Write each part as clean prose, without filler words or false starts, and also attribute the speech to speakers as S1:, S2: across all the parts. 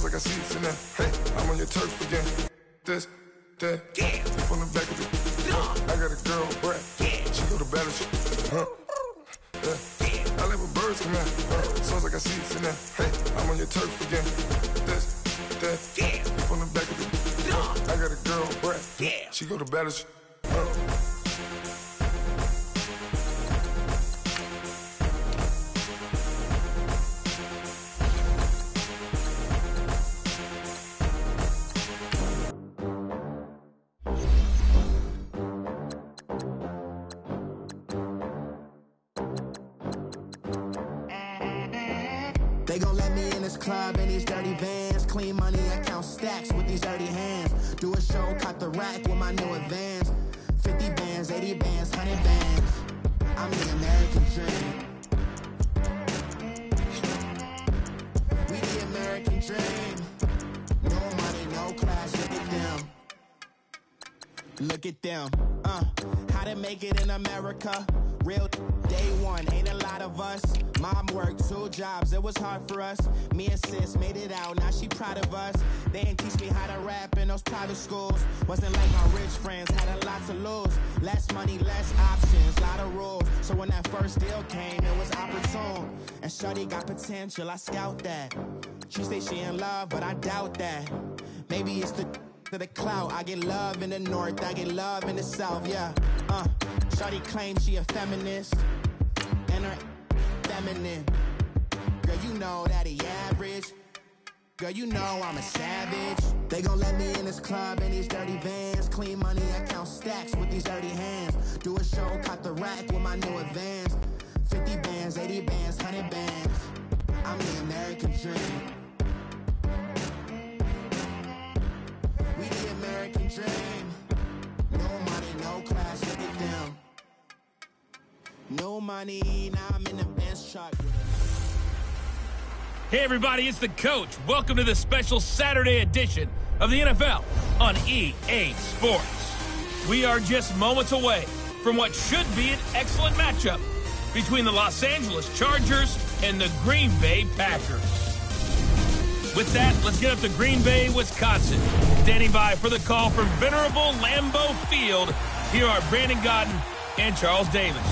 S1: like I see it's in there. Hey, I'm on your turf again. This, that, yeah. From the back of it. I got a girl, Brad. Yeah. She go to battle. Yeah. I let where birds come out. Sounds like I see it's in there. Hey, I'm on your turf again. This, that, yeah. From the back of it. I got a girl, Brad. Yeah. She go to battle.
S2: They gon' let me in this club in these dirty vans. Clean money, I count stacks with these dirty hands. Do a show, cut the rack with my new advance. 50 bands, 80 bands, 100 bands. I'm the American dream. We the American dream. No money, no class, look at them. Look at them, how to make it in America. Real day one, ain't a lot of us. Mom worked 2 jobs, it was hard for us. Me and sis made it out, now she proud of us. They didn't teach me how to rap in those private schools. Wasn't like my rich friends, had a lot to lose. Less money, less options, lot of rules. So when that first deal came, it was opportune. And shorty got potential, I scout that. She say she in love, but I doubt that. Maybe it's to the clout. I get love in the north, I get love in the south, yeah. Shorty claims she a feminist, and her feminine. Girl, you know that he average. Girl, you know I'm a savage. They gon' let me in this club in these dirty vans. Clean money, I count stacks with these dirty hands. Do a show, cut the rack with my new advance. 50 bands, 80 bands, 100 bands. I'm the American dream. We the American dream. No money, no class, look at them. No money, now I'm in the Benz truck.
S3: Hey everybody, it's the coach. Welcome to the special Saturday edition of the NFL on EA Sports. We are just moments away from what should be an excellent matchup between the Los Angeles Chargers and the Green Bay Packers. With that, let's get up to Green Bay, Wisconsin. Standing by for the call from venerable Lambeau Field, here are Brandon Gaudin and Charles Davis.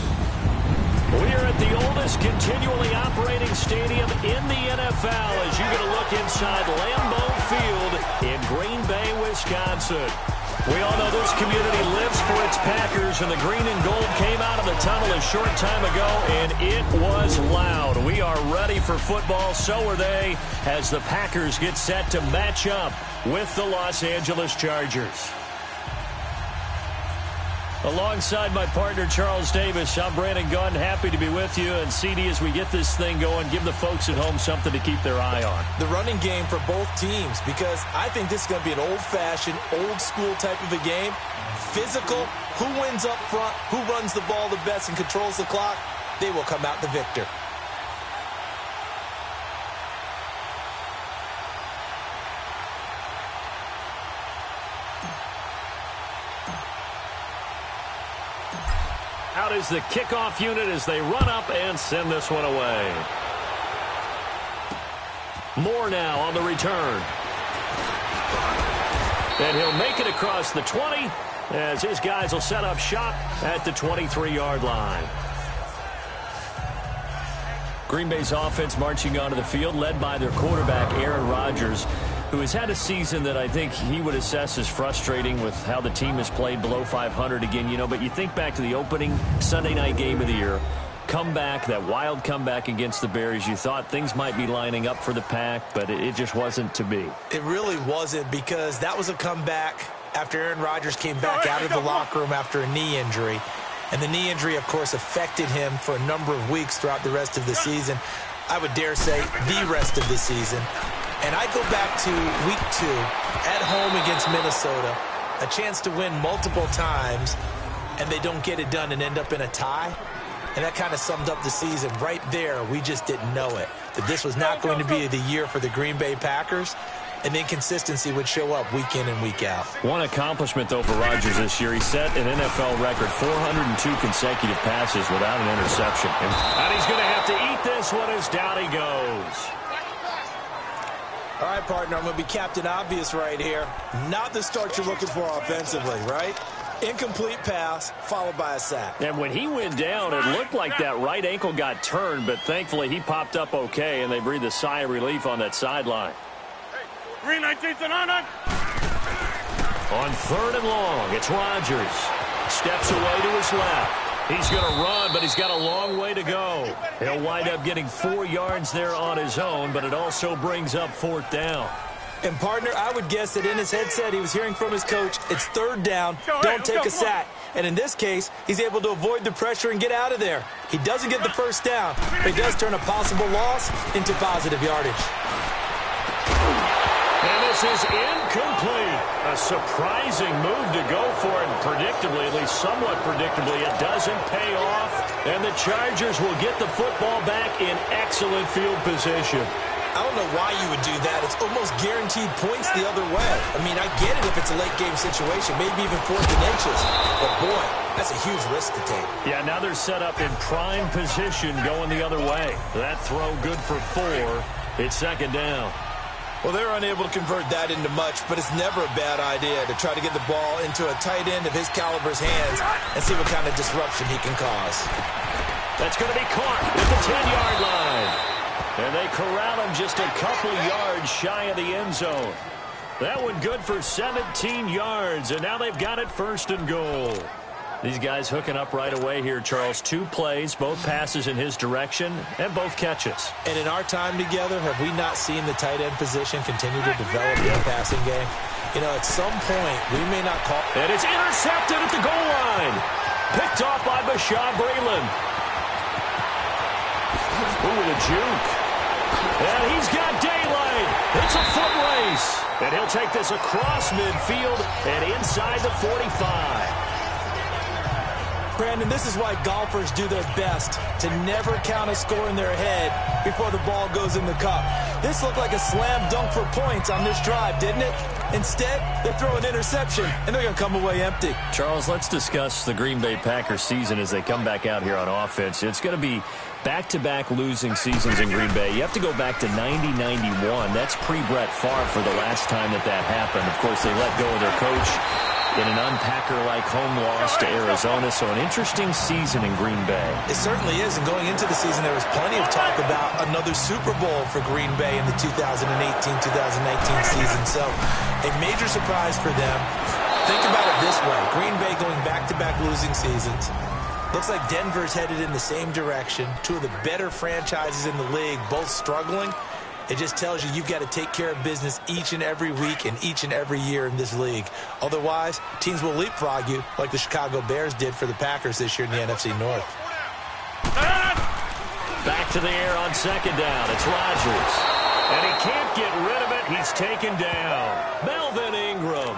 S4: We are at the oldest continually operating stadium in the NFL as you get a look inside Lambeau Field in Green Bay, Wisconsin. We all know this community lives for its Packers, and the green and gold came out of the tunnel a short time ago, and it was loud. We are ready for football, so are they, as the Packers get set to match up with the Los Angeles Chargers. Alongside my partner, Charles Davis, I'm Brandon Gunn, happy to be with you. And CD, as we get this thing going, give the folks at home something to keep their eye on.
S5: The running game for both teams, because I think this is going to be an old-fashioned, old-school type of a game. Physical, who wins up front, who runs the ball the best and controls the clock, they will come out the victor.
S4: Out is the kickoff unit as they run up and send this one away. Moore now on the return. And he'll make it across the 20 as his guys will set up shop at the 23-yard line. Green Bay's offense marching onto the field, led by their quarterback, Aaron Rodgers, who has had a season that I think he would assess as frustrating with how the team has played below 500 again, you know. But you think back to the opening Sunday night game of the year, comeback, that wild comeback against the Bears. You thought things might be lining up for the Pack, but it just wasn't to be.
S5: It really wasn't, because that was a comeback after Aaron Rodgers came back out of the locker room after a knee injury. And the knee injury, of course, affected him for a number of weeks throughout the rest of the season. I would dare say the rest of the season. And I go back to week 2 at home against Minnesota, a chance to win multiple times, and they don't get it done and end up in a tie. And that kind of summed up the season right there. We just didn't know it, that this was not going to be the year for the Green Bay Packers, and inconsistency would show up week in and week out.
S4: One accomplishment, though, for Rodgers this year. He set an NFL record, 402 consecutive passes without an interception. And he's going to have to eat this one as down he goes.
S5: All right, partner, I'm going to be Captain Obvious right here. Not the start you're looking for offensively, right? Incomplete pass, followed by a sack.
S4: And when he went down, it looked like that right ankle got turned, but thankfully he popped up okay, and they breathed a sigh of relief on that sideline.
S6: Green 19th and on.
S4: On 3rd and long, it's Rodgers. Steps away to his left. He's going to run, but he's got a long way to go. He'll wind up getting 4 yards there on his own, but it also brings up 4th down.
S5: And, partner, I would guess that in his headset he was hearing from his coach, it's 3rd down, don't take a sack. And in this case, he's able to avoid the pressure and get out of there. He doesn't get the 1st down, but he does turn a possible loss into positive yardage.
S4: And this is incomplete. A surprising move to go for it, and predictably, at least somewhat predictably, it doesn't pay off. And the Chargers will get the football back in excellent field position.
S5: I don't know why you would do that. It's almost guaranteed points the other way. I mean, I get it if it's a late-game situation, maybe even 4th and inches. But, boy, that's a huge risk to take.
S4: Yeah, now they're set up in prime position going the other way. That throw good for 4. It's 2nd down.
S5: Well, they're unable to convert that into much, but it's never a bad idea to try to get the ball into a tight end of his caliber's hands and see what kind of disruption he can cause.
S4: That's going to be caught at the 10-yard line. And they corral him just a couple yards shy of the end zone. That one good for 17 yards, and now they've got it 1st and goal. These guys hooking up right away here, Charles. 2 plays, both passes in his direction, and both catches.
S5: And in our time together, have we not seen the tight end position continue to develop in the passing game? You know, at some point, we may not call...
S4: And it's intercepted at the goal line. Picked off by Bashaw Breeland. Ooh, with a juke. And he's got daylight. It's a foot race. And he'll take this across midfield and inside the 45.
S5: Brandon, this is why golfers do their best to never count a score in their head before the ball goes in the cup. This looked like a slam dunk for points on this drive, didn't it? Instead, they throw an interception, and they're going to come away empty.
S4: Charles, let's discuss the Green Bay Packers season as they come back out here on offense. It's going to be back-to-back losing seasons in Green Bay. You have to go back to 90-91. That's pre-Brett Favre for the last time that happened. Of course, they let go of their coach in an unpacker-like home loss to Arizona. So an interesting season in Green Bay.
S5: It certainly is. And going into the season, there was plenty of talk about another Super Bowl for Green Bay in the 2018-2019 season. So a major surprise for them. Think about it this way. Green Bay going back-to-back losing seasons. Looks like Denver's headed in the same direction. 2 of the better franchises in the league, both struggling. It just tells you you've got to take care of business each and every week and each and every year in this league. Otherwise, teams will leapfrog you like the Chicago Bears did for the Packers this year in the NFC North.
S4: Back to the air on 2nd down. It's Rodgers. And he can't get rid of it. He's taken down. Melvin Ingram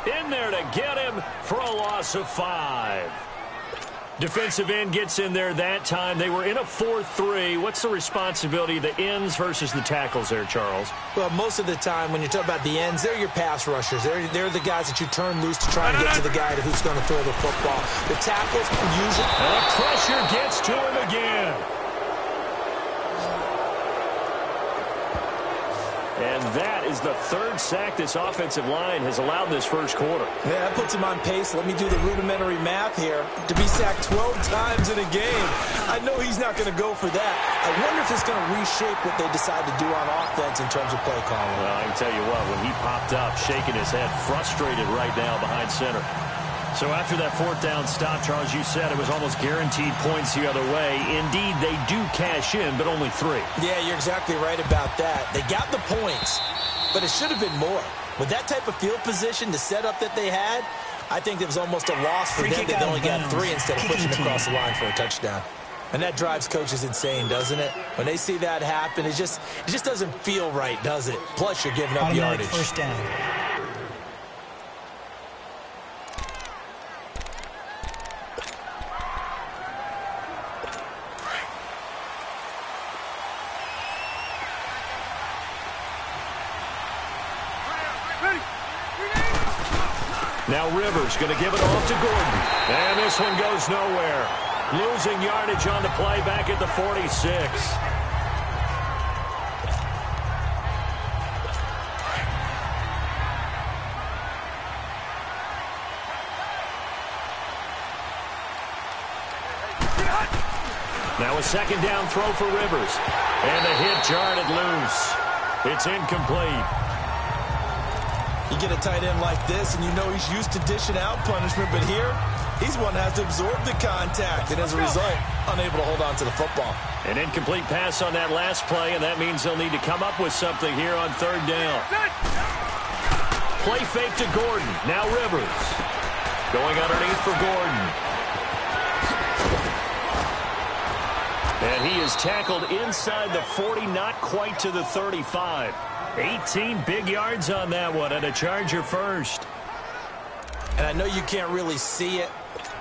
S4: in there to get him for a loss of 5. Defensive end gets in there that time. They were in a 4-3. What's the responsibility of the ends versus the tackles there, Charles?
S5: Well, most of the time when you talk about the ends, they're your pass rushers. They're the guys that you turn loose to try and get to the guy who's going to throw the football. The tackles usually...
S4: And the pressure gets to him again. And that is the 3rd sack this offensive line has allowed this first quarter.
S5: Yeah, that puts him on pace. Let me do the rudimentary math here. To be sacked 12 times in a game. I know he's not going to go for that. I wonder if it's going to reshape what they decide to do on offense in terms of play calling.
S4: Well, I can tell you what, when he popped up, shaking his head, frustrated right now behind center. So after that 4th down stop, Charles, you said it was almost guaranteed points the other way. Indeed, they do cash in, but only 3.
S5: Yeah, you're exactly right about that. They got the points, but it should have been more. With that type of field position, the setup that they had, I think it was almost a loss for them. They only got 3 instead of pushing across the line for a touchdown. And that drives coaches insane, doesn't it? When they see that happen, it just doesn't feel right, does it? Plus, you're giving up yardage.
S7: First down.
S4: Now Rivers going to give it off to Gordon. And this one goes nowhere. Losing yardage on the play back at the 46. Now a second down throw for Rivers. And the hit jarred it loose. It's incomplete.
S5: You get a tight end like this, and you know he's used to dishing out punishment, but here, he's one that has to absorb the contact, and as a result, unable to hold on to the football.
S4: An incomplete pass on that last play, and that means they'll need to come up with something here on third down. Play fake to Gordon. Now Rivers. Going underneath for Gordon. And he is tackled inside the 40, not quite to the 35. 18 big yards on that one, and a Charger first.
S5: And I know you can't really see it,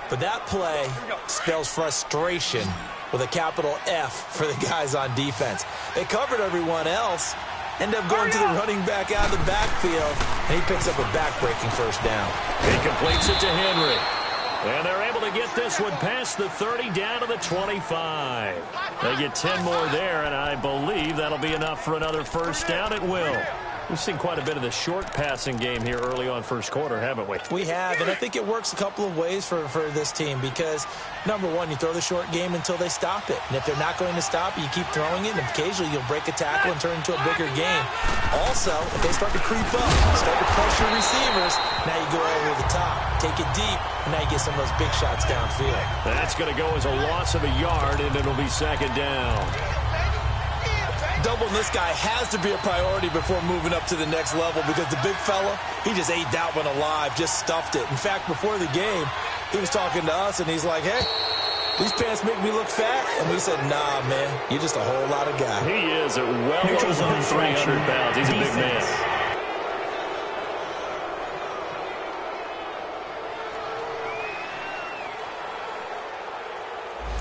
S5: but that play spells frustration with a capital F for the guys on defense. They covered everyone else, end up going to the running back out of the backfield, and he picks up a back-breaking first down.
S4: He completes it to Henry. And they're able to get this one past the 30 down to the 25. They get 10 more there, and I believe that'll be enough for another first down. It will. We've seen quite a bit of the short passing game here early on first quarter, haven't we?
S5: We have, and I think it works a couple of ways for this team because, number one, you throw the short game until they stop it. And if they're not going to stop it, you keep throwing it, and occasionally you'll break a tackle and turn it into a bigger game. Also, if they start to creep up, start to pressure receivers, now you go over the top, take it deep, and now you get some of those big shots downfield.
S4: That's going to go as a loss of a yard, and it'll be second down.
S5: Doubling this guy has to be a priority before moving up to the next level because the big fella, he just ate that one alive, just stuffed it. In fact, before the game, he was talking to us, and he's like, hey, these pants make me look fat. And we said, nah, man, you're just a whole lot of guy.
S4: He is a well over 300 pounds. He's a big man.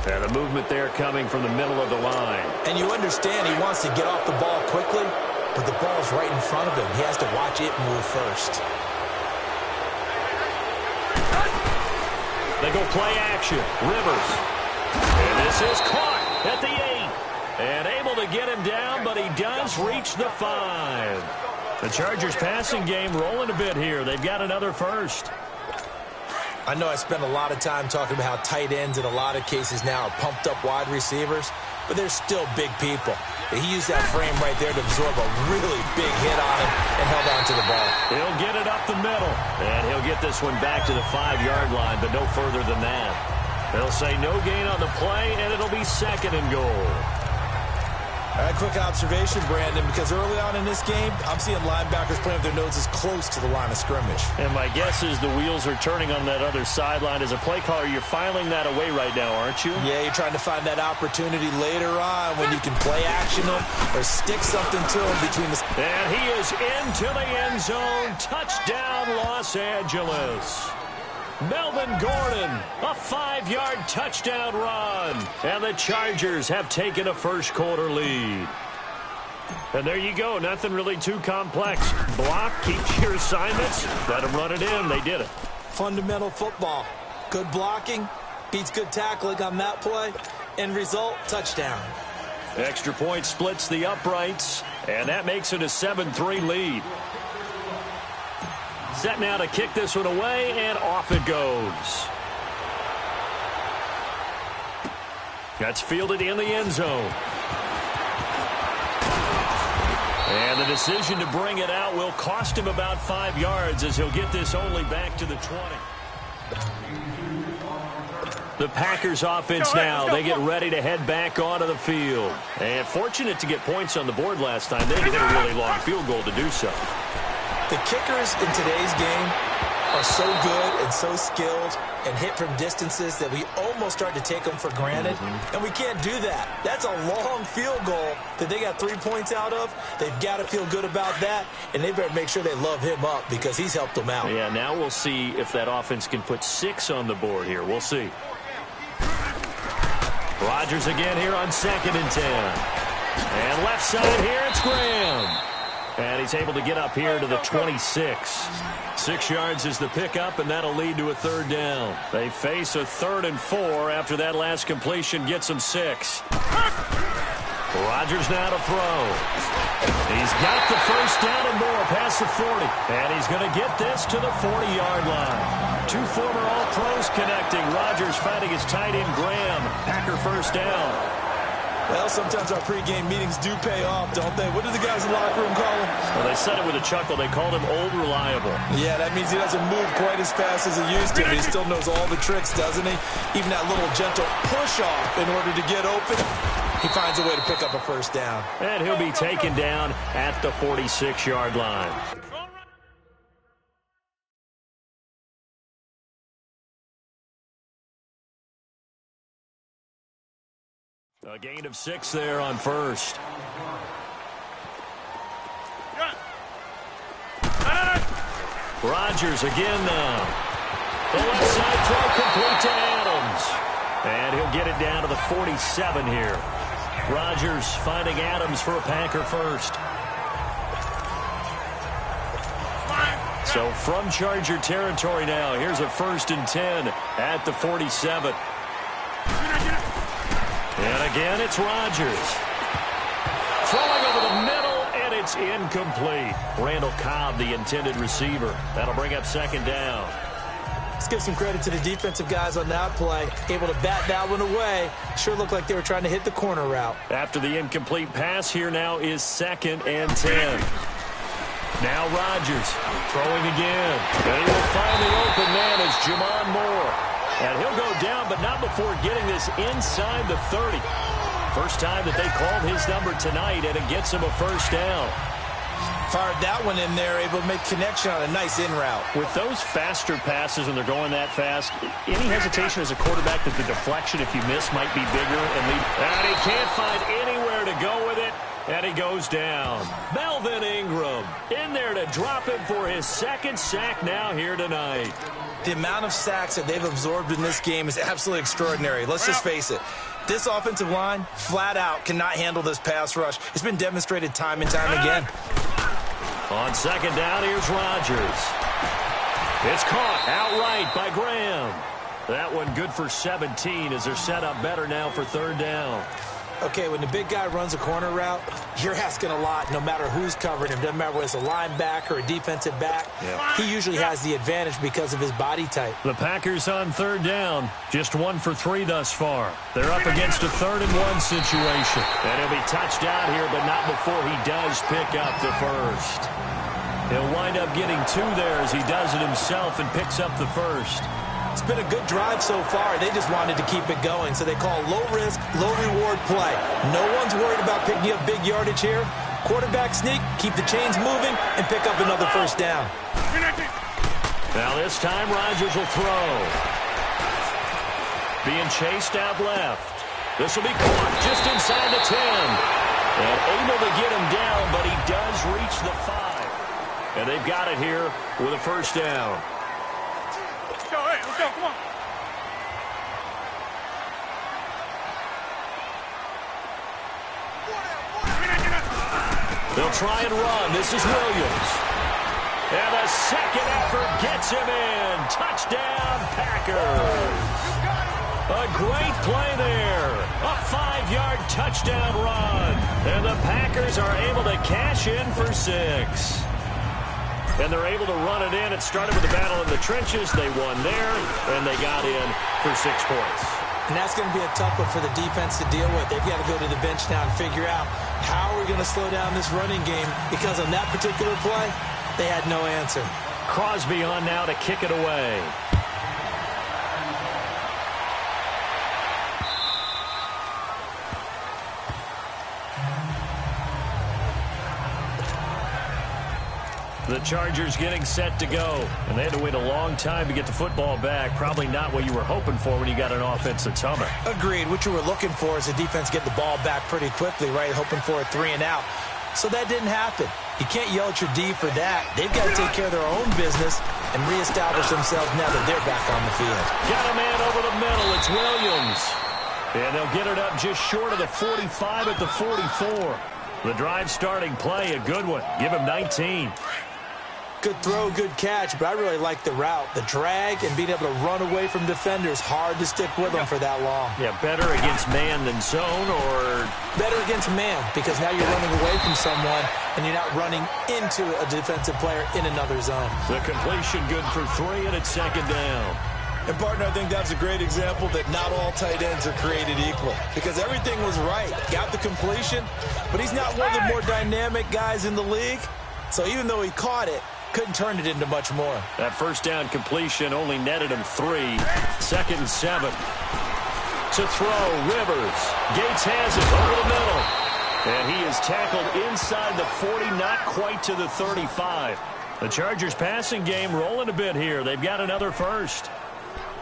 S4: And the movement there coming from the middle of the line.
S5: And you understand he wants to get off the ball quickly, but the ball's right in front of him. He has to watch it move first.
S4: They go play action. Rivers. And this is caught at the 8. And able to get him down, but he does reach the 5. The Chargers passing game rolling a bit here. They've got another first.
S5: I know I spent a lot of time talking about how tight ends in a lot of cases now are pumped up wide receivers, but they're still big people. He used that frame right there to absorb a really big hit on him and held on to the ball.
S4: He'll get it up the middle, and he'll get this one back to the 5-yard line, but no further than that. They'll say no gain on the play, and it'll be second and goal.
S5: All right, quick observation, Brandon, because early on in this game, I'm seeing linebackers playing with their noses close to the line of scrimmage.
S4: And my guess is the wheels are turning on that other sideline. As a play caller, you're filing that away right now, aren't you?
S5: Yeah, you're trying to find that opportunity later on when you can play action them or stick something to them between the...
S4: And he is into the end zone. Touchdown, Los Angeles. Melvin Gordon, a 5-yard touchdown run. And the Chargers have taken a first-quarter lead. And there you go. Nothing really too complex. Block, keep your assignments. Let them run it in. They did it.
S5: Fundamental football. Good blocking beats good tackling on that play. End result, touchdown.
S4: Extra point splits the uprights. And that makes it a 7-3 lead. Set now to kick this one away, and off it goes. That's fielded in the end zone. And the decision to bring it out will cost him about 5 yards as he'll get this only back to the 20. The Packers offense now. They get ready to head back onto the field. And fortunate to get points on the board last time. They hit a really long field goal to do so.
S5: The kickers in today's game are so good and so skilled and hit from distances that we almost start to take them for granted. And we can't do that. That's a long field goal that they got 3 points out of. They've got to feel good about that, and they better make sure they love him up because he's helped them out.
S4: Yeah, now we'll see if that offense can put 6 on the board here. We'll see. Rodgers again here on 2nd and 10. And left side here, it's Graham. And he's able to get up here to the 26. 6 yards is the pickup, and that'll lead to a third down. They face a 3rd and 4 after that last completion gets them 6. Rodgers now to throw. He's got the first down and more past a 40. And he's going to get this to the 40-yard line. Two former All-Pros connecting. Rodgers fighting his tight end, Graham. Packer first down.
S5: Well, sometimes our pregame meetings do pay off, don't they? What do the guys in the locker room call him?
S4: Well, they said it with a chuckle. They called him Old Reliable.
S5: Yeah, that means he doesn't move quite as fast as he used to, but he still knows all the tricks, doesn't he? Even that little gentle push-off in order to get open. He finds a way to pick up a first down.
S4: And he'll be taken down at the 46-yard line. A gain of 6 there on first. Rodgers again now. The left side throw complete to Adams. And he'll get it down to the 47 here. Rodgers finding Adams for a Packer first. So from Charger territory now, here's a 1st and 10 at the 47. And again, it's Rodgers. Throwing over the middle, and it's incomplete. Randall Cobb, the intended receiver. That'll bring up 2nd down.
S5: Let's give some credit to the defensive guys on that play. Able to bat that one away. Sure looked like they were trying to hit the corner route.
S4: After the incomplete pass, here now is 2nd and 10. Now Rodgers throwing again. And he will find the open man as Jamon Moore. And he'll go down, but not before getting this inside the 30. First time that they called his number tonight, and it gets him a first down.
S5: Fired that one in there, able to make connection on a nice in route.
S4: With those faster passes when they're going that fast, any hesitation as a quarterback that the deflection, if you miss, might be bigger. And he can't find anywhere to go with it, and he goes down. Melvin Ingram in there to drop him for his 2nd sack now here tonight.
S5: The amount of sacks that they've absorbed in this game is absolutely extraordinary. Let's just face it. This offensive line, flat out, cannot handle this pass rush. It's been demonstrated time and time again.
S4: On 2nd down, here's Rodgers. It's caught outright by Graham. That one good for 17 as they're set up better now for 3rd down.
S5: Okay, when the big guy runs a corner route, you're asking a lot no matter who's covering him. Doesn't matter whether it's a linebacker or a defensive back. Yeah. He usually has the advantage because of his body type.
S4: The Packers on 3rd down. Just 1 for 3 thus far. They're up against a 3rd and 1 situation. And he'll be touched out here, but not before he does pick up the first. He'll wind up getting 2 there as he does it himself and picks up the first.
S5: It's been a good drive so far. They just wanted to keep it going, so they call low-risk, low-reward play. No one's worried about picking up big yardage here. Quarterback sneak, keep the chains moving, and pick up another first down.
S4: Now this time Rodgers will throw. Being chased out left. This will be caught just inside the 10. And able to get him down, but he does reach the 5. And they've got it here with a first down.
S6: Let's go, come on.
S4: They'll try and run. This is Williams. And the second effort gets him in. Touchdown, Packers. A great play there. A 5-yard touchdown run. And the Packers are able to cash in for 6. And they're able to run it in. It started with a battle in the trenches. They won there, and they got in for 6 points.
S5: And that's going to be a tough one for the defense to deal with. They've got to go to the bench now and figure out how are we going to slow down this running game, because on that particular play, they had no answer.
S4: Crosby on now to kick it away. The Chargers getting set to go. And they had to wait a long time to get the football back. Probably not what you were hoping for when you got an offense that's humming.
S5: Agreed. What you were looking for is the defense get the ball back pretty quickly, right? Hoping for a 3 and out. So that didn't happen. You can't yell at your D for that. They've got to take care of their own business and reestablish themselves now that they're back on the field.
S4: Got a man over the middle. It's Williams. And they'll get it up just short of the 45 at the 44. The drive starting play, a good one. Give him 19.
S5: Good throw, good catch, but I really like the route. The drag and being able to run away from defenders, hard to stick with them for that long.
S4: Yeah, better against man than zone, or?
S5: Better against man, because now you're running away from someone and you're not running into a defensive player in another zone.
S4: The completion good for 3, and it's second down.
S5: And, partner, I think that's a great example that not all tight ends are created equal because everything was right. Got the completion, but he's not one of the more dynamic guys in the league. So even though he caught it, couldn't turn it into much more.
S4: That first down completion only netted him 3. Second and 7. To throw, Rivers. Gates has it over the middle. And he is tackled inside the 40, not quite to the 35. The Chargers passing game rolling a bit here. They've got another first.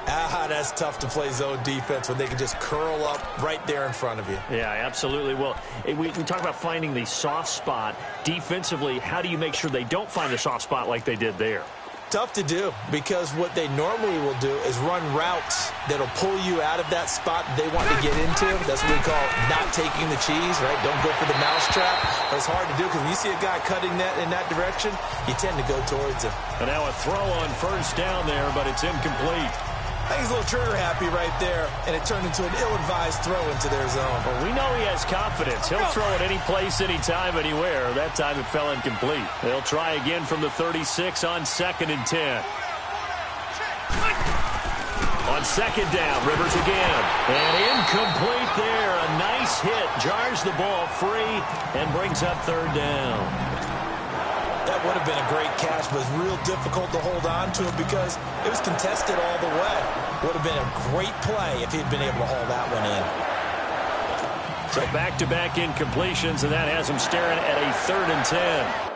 S5: That's tough to play zone defense when they can just curl up right there in front of you.
S4: Yeah, absolutely. Well, we talk about finding the soft spot. Defensively, how do you make sure they don't find the soft spot like they did there?
S5: Tough to do because what they normally will do is run routes that'll pull you out of that spot they want to get into. That's what we call not taking the cheese, right? Don't go for the mousetrap. But it's hard to do because when you see a guy cutting that in that direction, you tend to go towards him.
S4: And now a throw on first down there, but it's incomplete.
S5: I think he's a little trigger happy right there, and it turned into an ill-advised throw into their zone.
S4: Well, we know he has confidence. He'll throw it any place, anytime, anywhere. That time it fell incomplete. They'll try again from the 36 on 2nd and 10. On second down, Rivers again. And incomplete there. A nice hit. Jars the ball free and brings up 3rd down.
S5: That would have been a great catch, but it was real difficult to hold on to it because it was contested all the way. Would have been a great play if he'd been able to haul that one in.
S4: So back-to-back incompletions, and that has him staring at a 3rd and 10.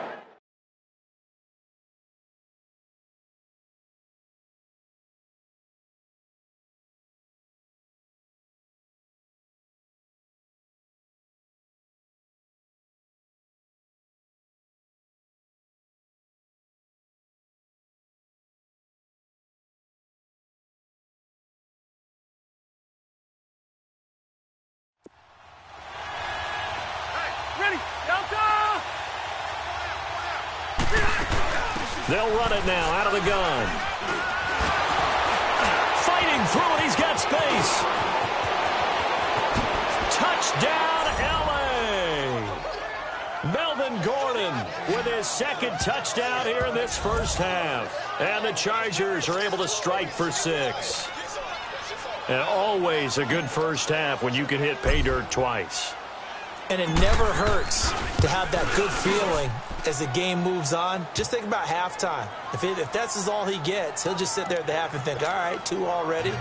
S4: They'll run it now out of the gun. Fighting through it. He's got space. Touchdown, L.A. Melvin Gordon with his 2nd touchdown here in this first half. And the Chargers are able to strike for 6. And always a good first half when you can hit pay dirt twice.
S5: And it never hurts to have that good feeling as the game moves on. Just think about halftime. If that's all he gets, he'll just sit there at the half and think, all right, 2 already.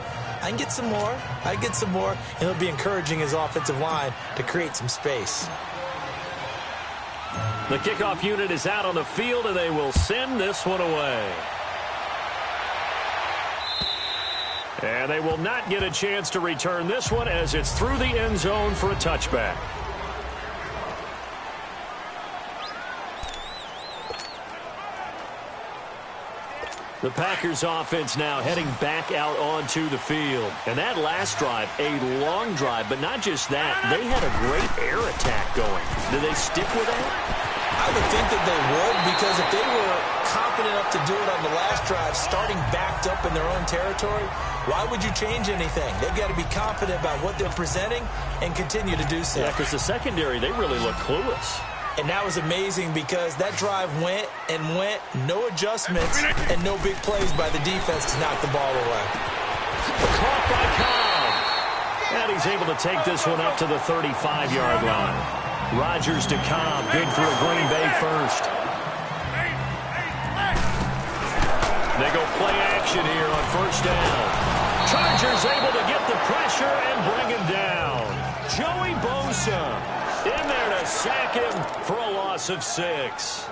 S5: I can get some more. I can get some more. And he'll be encouraging his offensive line to create some space.
S4: The kickoff unit is out on the field, and they will send this one away. And they will not get a chance to return this one as it's through the end zone for a touchback. The Packers offense now heading back out onto the field. And that last drive, a long drive, but not just that. They had a great air attack going. Did they stick with that?
S5: I would think that they would because if they were confident enough to do it on the last drive, starting backed up in their own territory, why would you change anything? They've got to be confident about what they're presenting and continue to do so.
S4: Yeah, because the secondary, they really look clueless.
S5: And that was amazing because that drive went and went, no adjustments, and no big plays by the defense to knock the ball away.
S4: Caught by Cobb. And he's able to take this one up to the 35-yard line. Rodgers to Cobb, good for a Green Bay first. They go play action here on first down. Chargers able to get the pressure and bring him down. Joey Bosa in there to sack him for a loss of 6.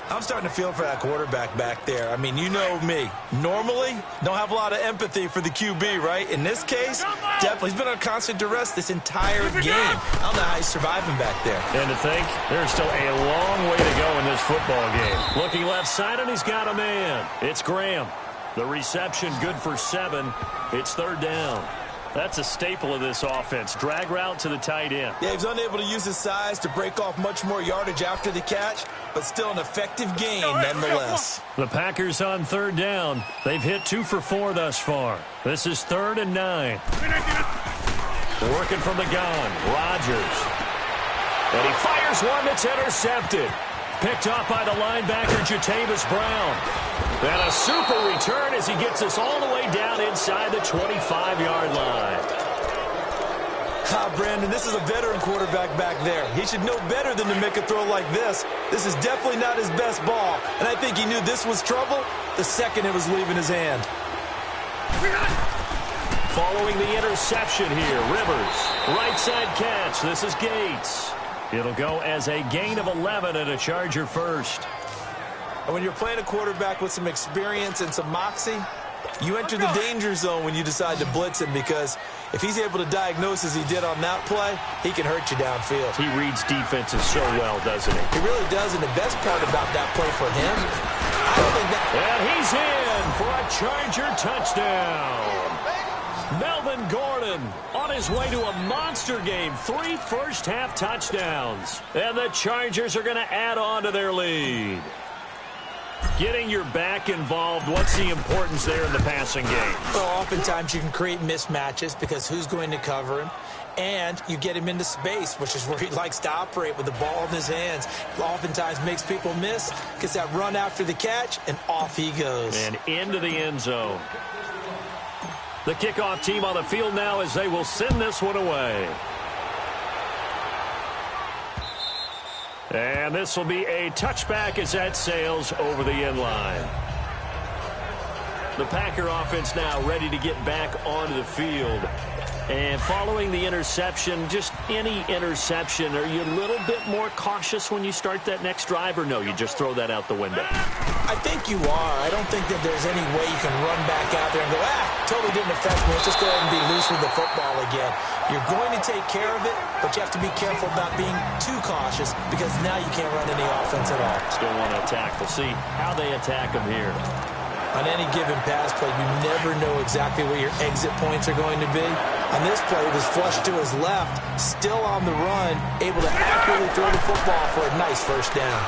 S5: I'm starting to feel for that quarterback back there. I mean, you know me. Normally, don't have a lot of empathy for the QB, right? In this case, definitely. He's been on constant duress this entire game. I don't know how he's surviving back there.
S4: And to think, there's still a long way to go in this football game. Looking left side, and he's got a man. It's Graham. The reception good for 7. It's 3rd down. That's a staple of this offense. Drag route to the tight end.
S5: Yeah, he's unable to use his size to break off much more yardage after the catch, but still an effective gain nonetheless.
S4: The Packers on 3rd down. They've hit 2 for 4 thus far. This is 3rd and 9. Working from the gun. Rodgers. And he fires one that's intercepted. Picked off by the linebacker, Jatavis Brown. And a super return as he gets us all the way down inside the 25-yard line.
S5: Brandon, this is a veteran quarterback back there. He should know better than to make a throw like this. This is definitely not his best ball. And I think he knew this was trouble the second it was leaving his hand.
S4: Following the interception here, Rivers. Right side catch. This is Gates. It'll go as a gain of 11 and a Charger first.
S5: And when you're playing a quarterback with some experience and some moxie, you enter the danger zone when you decide to blitz him, because if he's able to diagnose as he did on that play, he can hurt you downfield.
S4: He reads defenses so well, doesn't he?
S5: He really does, and the best part about that play for him, I don't think that...
S4: And he's in for a Charger touchdown. Melvin Gordon on his way to a monster game. 3 first-half touchdowns. And the Chargers are going to add on to their lead. Getting your back involved, what's the importance there in the passing game?
S5: Well, oftentimes you can create mismatches because who's going to cover him? And you get him into space, which is where he likes to operate with the ball in his hands. Oftentimes makes people miss, gets that run after the catch, and off he goes.
S4: And into the end zone. The kickoff team on the field now as they will send this one away. And this will be a touchback as that sails over the end line. The Packer offense now ready to get back onto the field. And following the interception, just any interception, are you a little bit more cautious when you start that next drive, or no, you just throw that out the window?
S5: I think you are. I don't think that there's any way you can run back out there and go, totally didn't affect me. Let's just go ahead and be loose with the football again. You're going to take care of it, but you have to be careful about being too cautious, because now you can't run any offense at all.
S4: Still want to attack. We'll see how they attack them here.
S5: On any given pass play, you never know exactly where your exit points are going to be. On this play, it was flushed to his left, still on the run, able to accurately throw the football for a nice first down.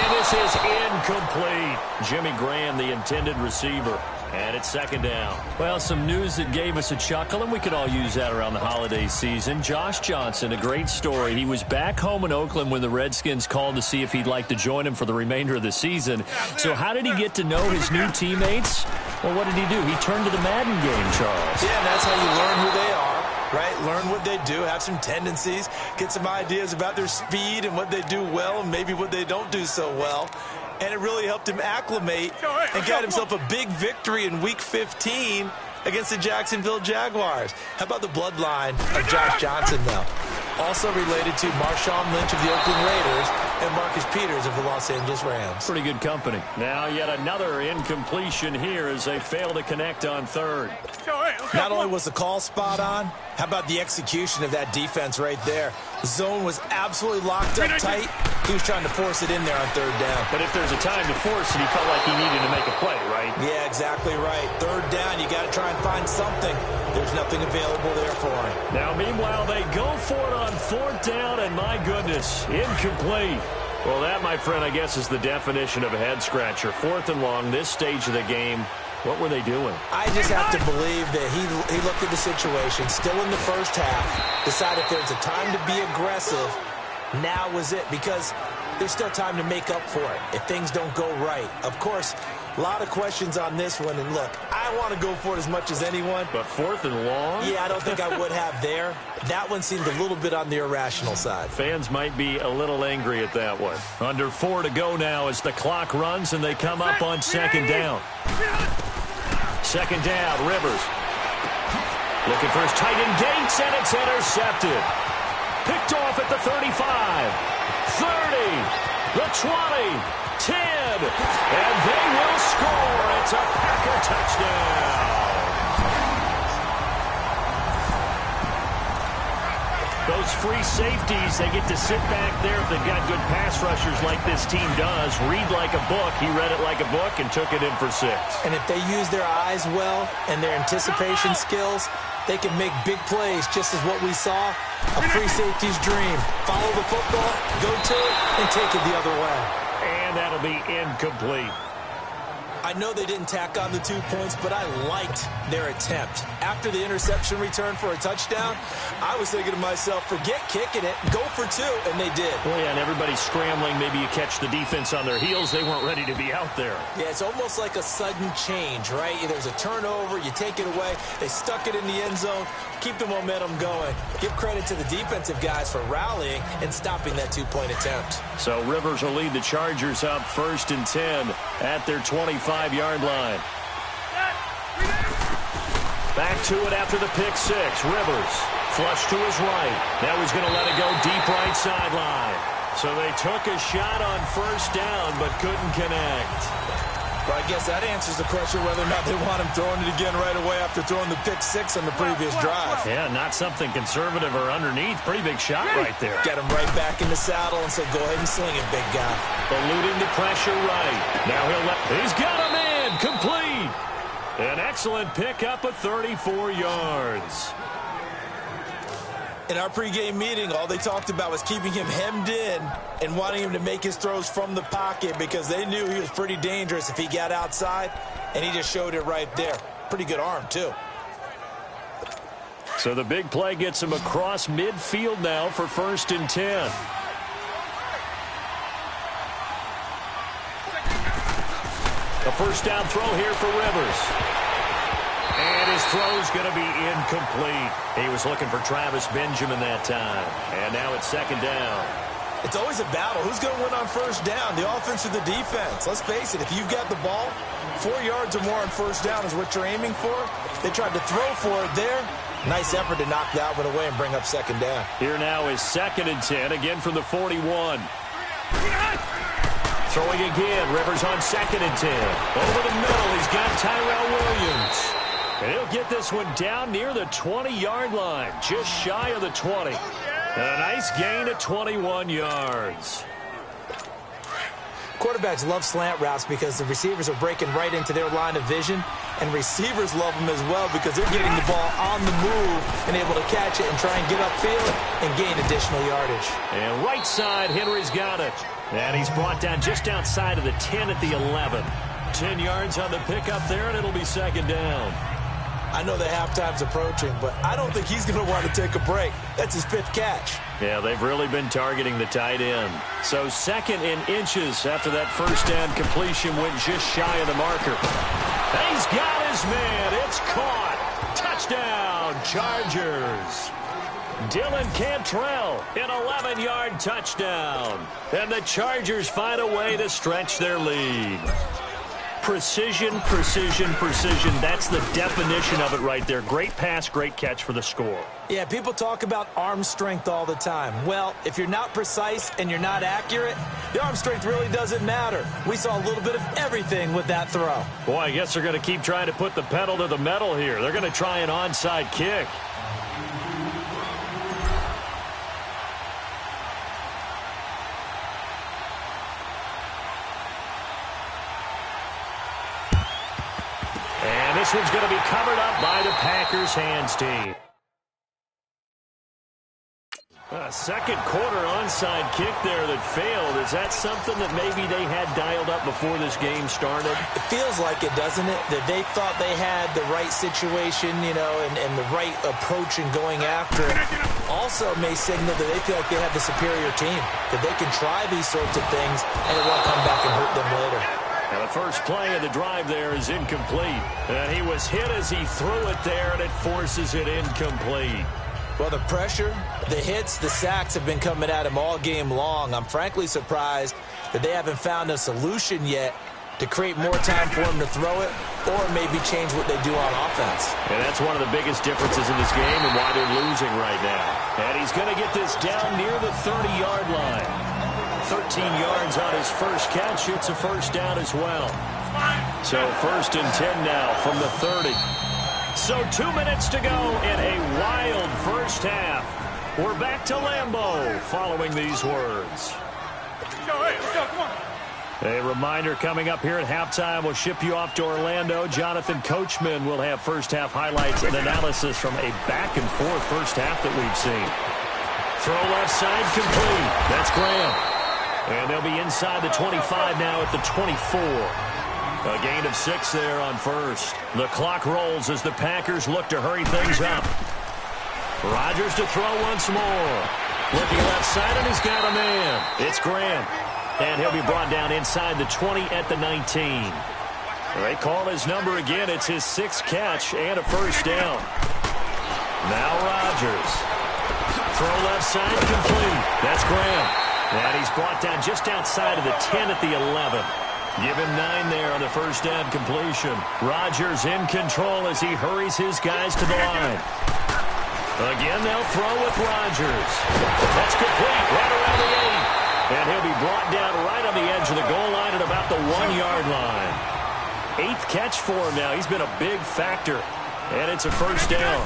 S4: And this is incomplete. Jimmy Graham, the intended receiver. And it's second down.
S3: Well, some news that gave us a chuckle, and we could all use that around the holiday season. Josh Johnson, a great story. He was back home in Oakland when the Redskins called to see if he'd like to join him for the remainder of the season. So how did he get to know his new teammates? Well, what did he do? He turned to the Madden game, Charles.
S5: Yeah, and that's how you learn who they are, right? Learn what they do, have some tendencies, get some ideas about their speed and what they do well and maybe what they don't do so well. And it really helped him acclimate and got himself a big victory in Week 15 against the Jacksonville Jaguars. How about the bloodline of Josh Johnson, though? Also related to Marshawn Lynch of the Oakland Raiders and Marcus Peters of the Los Angeles Rams.
S3: Pretty good company.
S4: Now yet another incompletion here as they fail to connect on third.
S5: Not only was the call spot on, how about the execution of that defense right there? The zone was absolutely locked up tight. He was trying to force it in there on third down.
S4: But if there's a time to force it, he felt like he needed to make a play, right?
S5: Yeah, exactly right. Third down, you got to try and find something. There's nothing available there for him.
S4: Now, meanwhile, they go for it on fourth down, and my goodness, incomplete. Well, that, my friend, I guess is the definition of a head-scratcher. Fourth and long, this stage of the game. What were they doing?
S5: I just have to believe that he looked at the situation, still in the first half, decided if there's a time to be aggressive, now was it, because there's still time to make up for it if things don't go right. Of course, a lot of questions on this one, and look, I want to go for it as much as anyone.
S4: But fourth and long?
S5: Yeah, I don't think I would have there. That one seemed a little bit on the irrational side.
S4: Fans might be a little angry at that one. Under 4 to go now as the clock runs and they come up on second down. Second down, Rivers. Looking for his tight end Gates, and it's intercepted. Picked off at the 35, 30, the 20, 10, and they will score. It's a Packer touchdown. Those free safeties, they get to sit back there if they've got good pass rushers like this team does. Read like a book. He read it like a book and took it in for 6.
S5: And if they use their eyes well and their anticipation skills, they can make big plays, just as what we saw, a free safety's dream. Follow the football, go to it, and take it the other way.
S4: And that'll be incomplete.
S5: I know they didn't tack on the 2 points, but I liked their attempt. After the interception return for a touchdown, I was thinking to myself, forget kicking it, go for 2, and they did.
S4: Well, yeah, and everybody's scrambling. Maybe you catch the defense on their heels. They weren't ready to be out there.
S5: Yeah, it's almost like a sudden change, right? There's a turnover, you take it away, they stuck it in the end zone, keep the momentum going. Give credit to the defensive guys for rallying and stopping that 2-point attempt.
S4: So Rivers will lead the Chargers up 1st and 10 at their 25-yard line. Back to it after the pick 6. Rivers flush to his right. Now he's going to let it go deep right sideline. So they took a shot on 1st down but couldn't connect.
S5: But I guess that answers the question whether or not they want him throwing it again right away after throwing the pick 6 on the previous drive.
S4: Yeah, not something conservative or underneath. Pretty big shot right there.
S5: Get him right back in the saddle and say, go ahead and sling it, big guy.
S4: Eluding the pressure right. Now he's got him in. Complete. An excellent pickup of 34 yards.
S5: In our pregame meeting, all they talked about was keeping him hemmed in and wanting him to make his throws from the pocket because they knew he was pretty dangerous if he got outside, and he just showed it right there. Pretty good arm, too.
S4: So the big play gets him across midfield now for 1st and 10. A 1st down throw here for Rivers. And his throw's going to be incomplete. He was looking for Travis Benjamin that time. And now it's 2nd down.
S5: It's always a battle. Who's going to win on 1st down, the offense or the defense? Let's face it, if you've got the ball, 4 yards or more on 1st down is what you're aiming for. They tried to throw for it there. Nice effort to knock that one away and bring up 2nd down.
S4: Here now is 2nd and 10, again from the 41. Throwing again, Rivers on 2nd and 10. Over the middle, he's got Tyrell Williams. And he'll get this one down near the 20-yard line, just shy of the 20. A nice gain of 21 yards.
S5: Quarterbacks love slant routes because the receivers are breaking right into their line of vision, and receivers love them as well because they're getting the ball on the move and able to catch it and try and get upfield and gain additional yardage.
S4: And right side, Henry's got it. And he's brought down just outside of the 10 at the 11. 10 yards on the pickup there, and it'll be 2nd down.
S5: I know the halftime's approaching, but I don't think he's going to want to take a break. That's his 5th catch.
S4: Yeah, they've really been targeting the tight end. So 2nd in inches after that 1st down completion went just shy of the marker. And he's got his man. It's caught. Touchdown, Chargers. Dylan Cantrell, an 11-yard touchdown. And the Chargers find a way to stretch their lead. Precision, precision, precision. That's the definition of it right there. Great pass, great catch for the score.
S5: Yeah, people talk about arm strength all the time. Well, if you're not precise and you're not accurate, the arm strength really doesn't matter. We saw a little bit of everything with that throw.
S4: Boy, I guess they're going to keep trying to put the pedal to the metal here. They're going to try an onside kick. And this one's going to be covered up by the Packers hands team. A 2nd quarter onside kick there that failed. Is that something that maybe they had dialed up before this game started?
S5: It feels like it, doesn't it? That they thought they had the right situation, you know, and the right approach in going after it. Also may signal that they feel like they have the superior team, that they can try these sorts of things and it won't come back and hurt them later.
S4: And the first play of the drive there is incomplete. And he was hit as he threw it there, and it forces it incomplete.
S5: Well, the pressure, the hits, the sacks have been coming at him all game long. I'm frankly surprised that they haven't found a solution yet to create more time for him to throw it or maybe change what they do on offense.
S4: And that's one of the biggest differences in this game and why they're losing right now. And he's going to get this down near the 30-yard line. 13 yards on his first catch. It's a 1st down as well. So 1st and 10 now from the 30. So 2 minutes to go in a wild first half. We're back to Lambeau following these words.
S6: Let's go, come on.
S4: A reminder coming up here at halftime. We'll ship you off to Orlando. Jonathan Coachman will have first half highlights and analysis from a back-and-forth first half that we've seen. Throw left side complete. That's Graham. And they'll be inside the 25 now at the 24. A gain of 6 there on first. The clock rolls as the Packers look to hurry things up. Rodgers to throw once more. Looking left side, and he's got a man. It's Grant. And he'll be brought down inside the 20 at the 19. They call his number again. It's his 6th catch and a first down. Now Rodgers. Throw left side, complete. That's Graham. And he's brought down just outside of the 10 at the 11. Give him 9 there on the first down completion. Rodgers in control as he hurries his guys to the line. Again, they'll throw with Rodgers. That's complete right around the 8. And he'll be brought down right on the edge of the goal line at about the 1-yard line. 8th catch for him now. He's been a big factor. And it's a first down.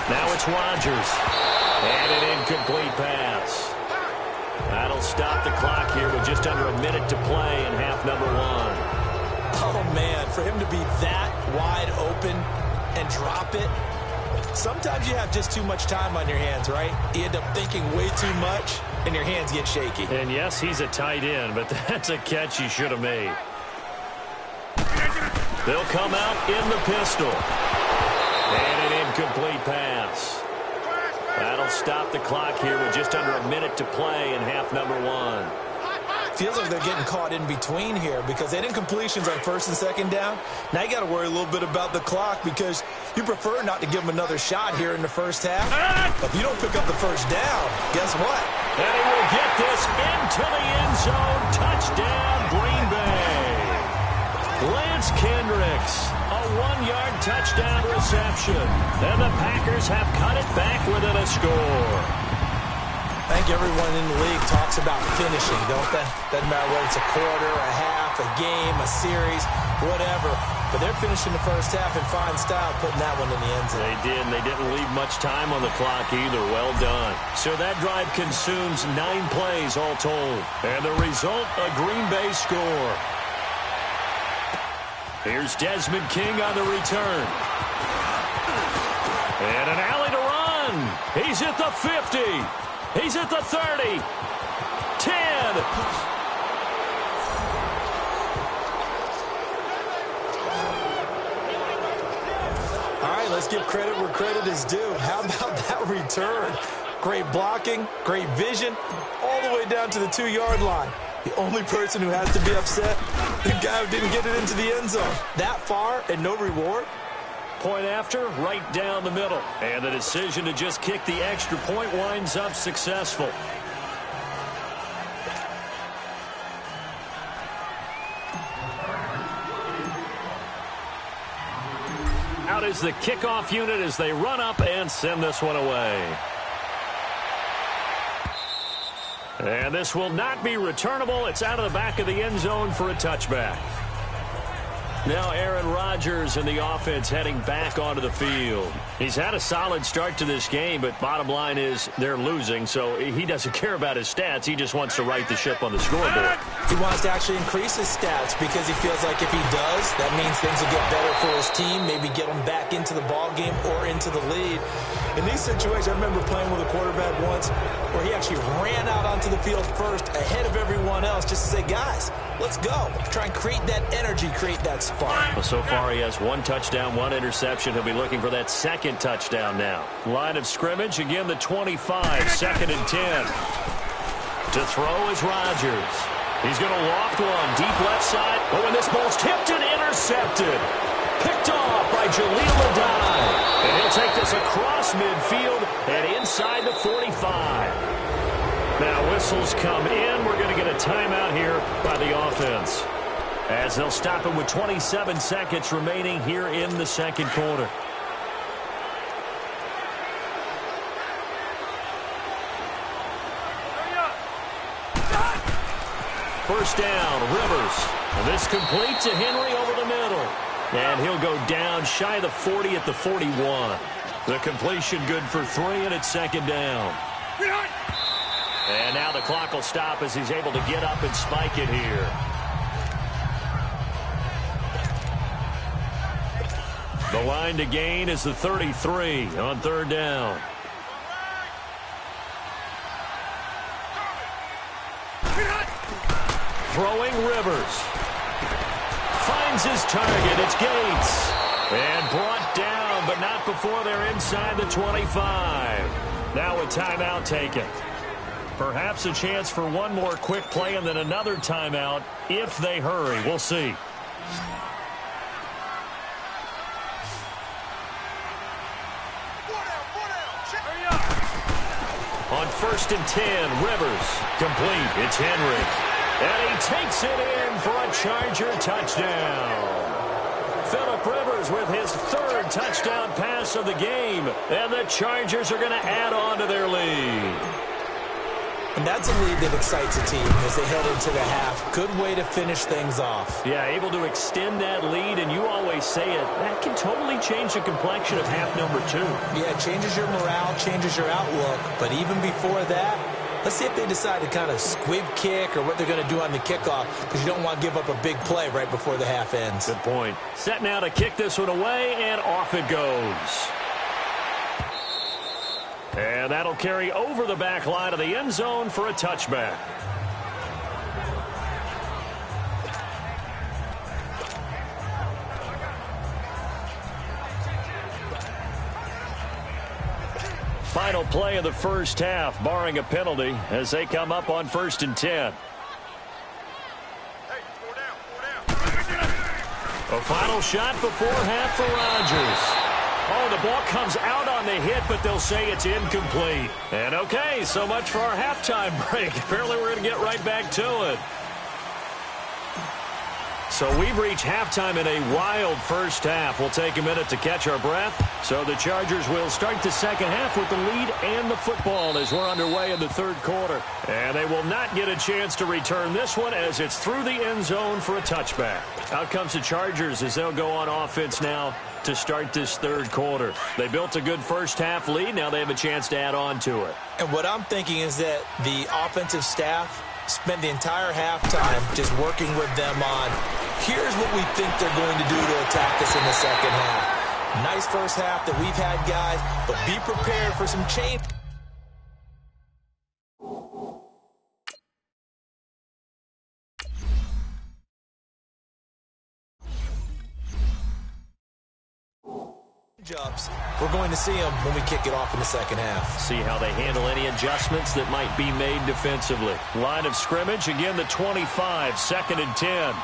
S4: Now it's Rodgers. And an incomplete pass. That'll stop the clock here with just under a minute to play in half number 1.
S5: Oh, man, for him to be that wide open and drop it, sometimes you have just too much time on your hands, right? You end up thinking way too much, and your hands get shaky.
S4: And, yes, he's a tight end, but that's a catch he should have made. They'll come out in the pistol. And an incomplete pass. That'll stop the clock here with just under a minute to play in half number 1.
S5: Feels like they're getting caught in between here because they did incompletions on first and second down. Now you got to worry a little bit about the clock because you prefer not to give them another shot here in the first half. But if you don't pick up the first down, guess what?
S4: And he will get this into the end zone. Touchdown, Green Bay. Lance Kendricks, a 1-yard touchdown reception. And the Packers have cut it back within a score.
S5: I think everyone in the league talks about finishing, don't they? Doesn't matter whether it's a quarter, a half, a game, a series, whatever. But they're finishing the first half in fine style, putting that one in the end zone.
S4: They did, and they didn't leave much time on the clock either. Well done. So that drive consumes 9 plays all told. And the result, a Green Bay score. Here's Desmond King on the return. And an alley to run. He's at the 50. He's at the 30. 10.
S5: All right, let's give credit where credit is due. How about that return? Great blocking, great vision, all the way down to the 2-yard line. The only person who has to be upset, the guy who didn't get it into the end zone. That far and no reward?
S4: Point after, right down the middle. And the decision to just kick the extra point winds up successful. Out is the kickoff unit as they run up and send this one away. And this will not be returnable. It's out of the back of the end zone for a touchback. Now Aaron Rodgers and the offense heading back onto the field. He's had a solid start to this game, but bottom line is they're losing, so he doesn't care about his stats. He just wants to right the ship on the scoreboard.
S5: He wants to actually increase his stats because he feels like if he does, that means things will get better for his team, maybe get him back into the ball game or into the lead. In these situations, I remember playing with a quarterback once where he actually ran out onto the field first ahead of everyone else just to say, guys, let's go. Try and create that energy, create that spark.
S4: Well, so far he has 1 touchdown, 1 interception. He'll be looking for that 2nd touchdown now. Line of scrimmage, again the 25, 2nd and 10. To throw is Rodgers. He's going to loft one, deep left side. Oh, and this ball's tipped and intercepted. Picked off by Jaleel Adai. And he'll take this across midfield and inside the 45. Now whistles come in. We're going to get a timeout here by the offense, as they'll stop him with 27 seconds remaining here in the second quarter. First down, Rivers. And this complete to Henry over the middle. And he'll go down shy of the 40 at the 41. The completion good for 3, and it's 2nd down. And now the clock will stop as he's able to get up and spike it here. The line to gain is the 33 on 3rd down. Throwing Rivers. finds his target. It's Gates. And brought down, but not before they're inside the 25. Now a timeout taken. Perhaps a chance for one more quick play and then another timeout if they hurry. We'll see. On 1st and 10, Rivers. Complete. It's Henry. And he takes it in for a Charger touchdown. Phillip Rivers with his 3rd touchdown pass of the game. And the Chargers are going to add on to their lead.
S5: And that's a lead that excites a team as they head into the half. Good way to finish things off.
S4: Yeah, able to extend that lead, and you always say it, that can totally change the complexion of half number 2.
S5: Yeah, it changes your morale, changes your outlook. But even before that, let's see if they decide to kind of squib kick or what they're going to do on the kickoff, because you don't want to give up a big play right before the half ends.
S4: Good point. Set now to kick this one away, and off it goes. And that'll carry over the back line of the end zone for a touchback. Final play of the first half, barring a penalty, as they come up on 1st and 10. A final shot before half for Rodgers. Oh, the ball comes out on the hit, but they'll say it's incomplete. And okay, so much for our halftime break. Apparently we're going to get right back to it. So we've reached halftime in a wild first half. We'll take a minute to catch our breath. So the Chargers will start the second half with the lead and the football as we're underway in the 3rd quarter. And they will not get a chance to return this one as it's through the end zone for a touchback. Out comes the Chargers as they'll go on offense now to start this 3rd quarter. They built a good first half lead. Now they have a chance to add on to it.
S5: And what I'm thinking is that the offensive staff spent the entire halftime just working with them on, here's what we think they're going to do to attack us in the second half. Nice first half that we've had, guys, but be prepared for some change. We're going to see them when we kick it off in the second half.
S4: See how they handle any adjustments that might be made defensively. Line of scrimmage, again the 25, 2nd and 10.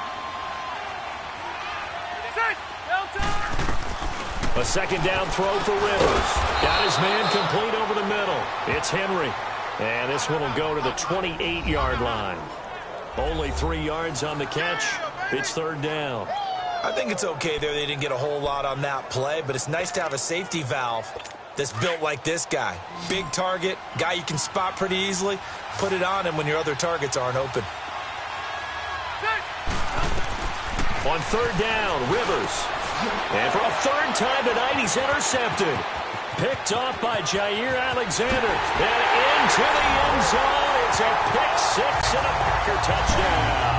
S4: A second down throw for Rivers. Got his man complete over the middle. It's Henry. And this one will go to the 28-yard line. Only 3 yards on the catch. It's 3rd down.
S5: I think it's okay there. They didn't get a whole lot on that play, but it's nice to have a safety valve that's built like this guy. Big target, guy you can spot pretty easily. Put it on him when your other targets aren't open.
S4: On 3rd down, Rivers. And for a 3rd time tonight, he's intercepted. Picked off by Jair Alexander. And into the end zone. It's a pick 6 and a Packer touchdown.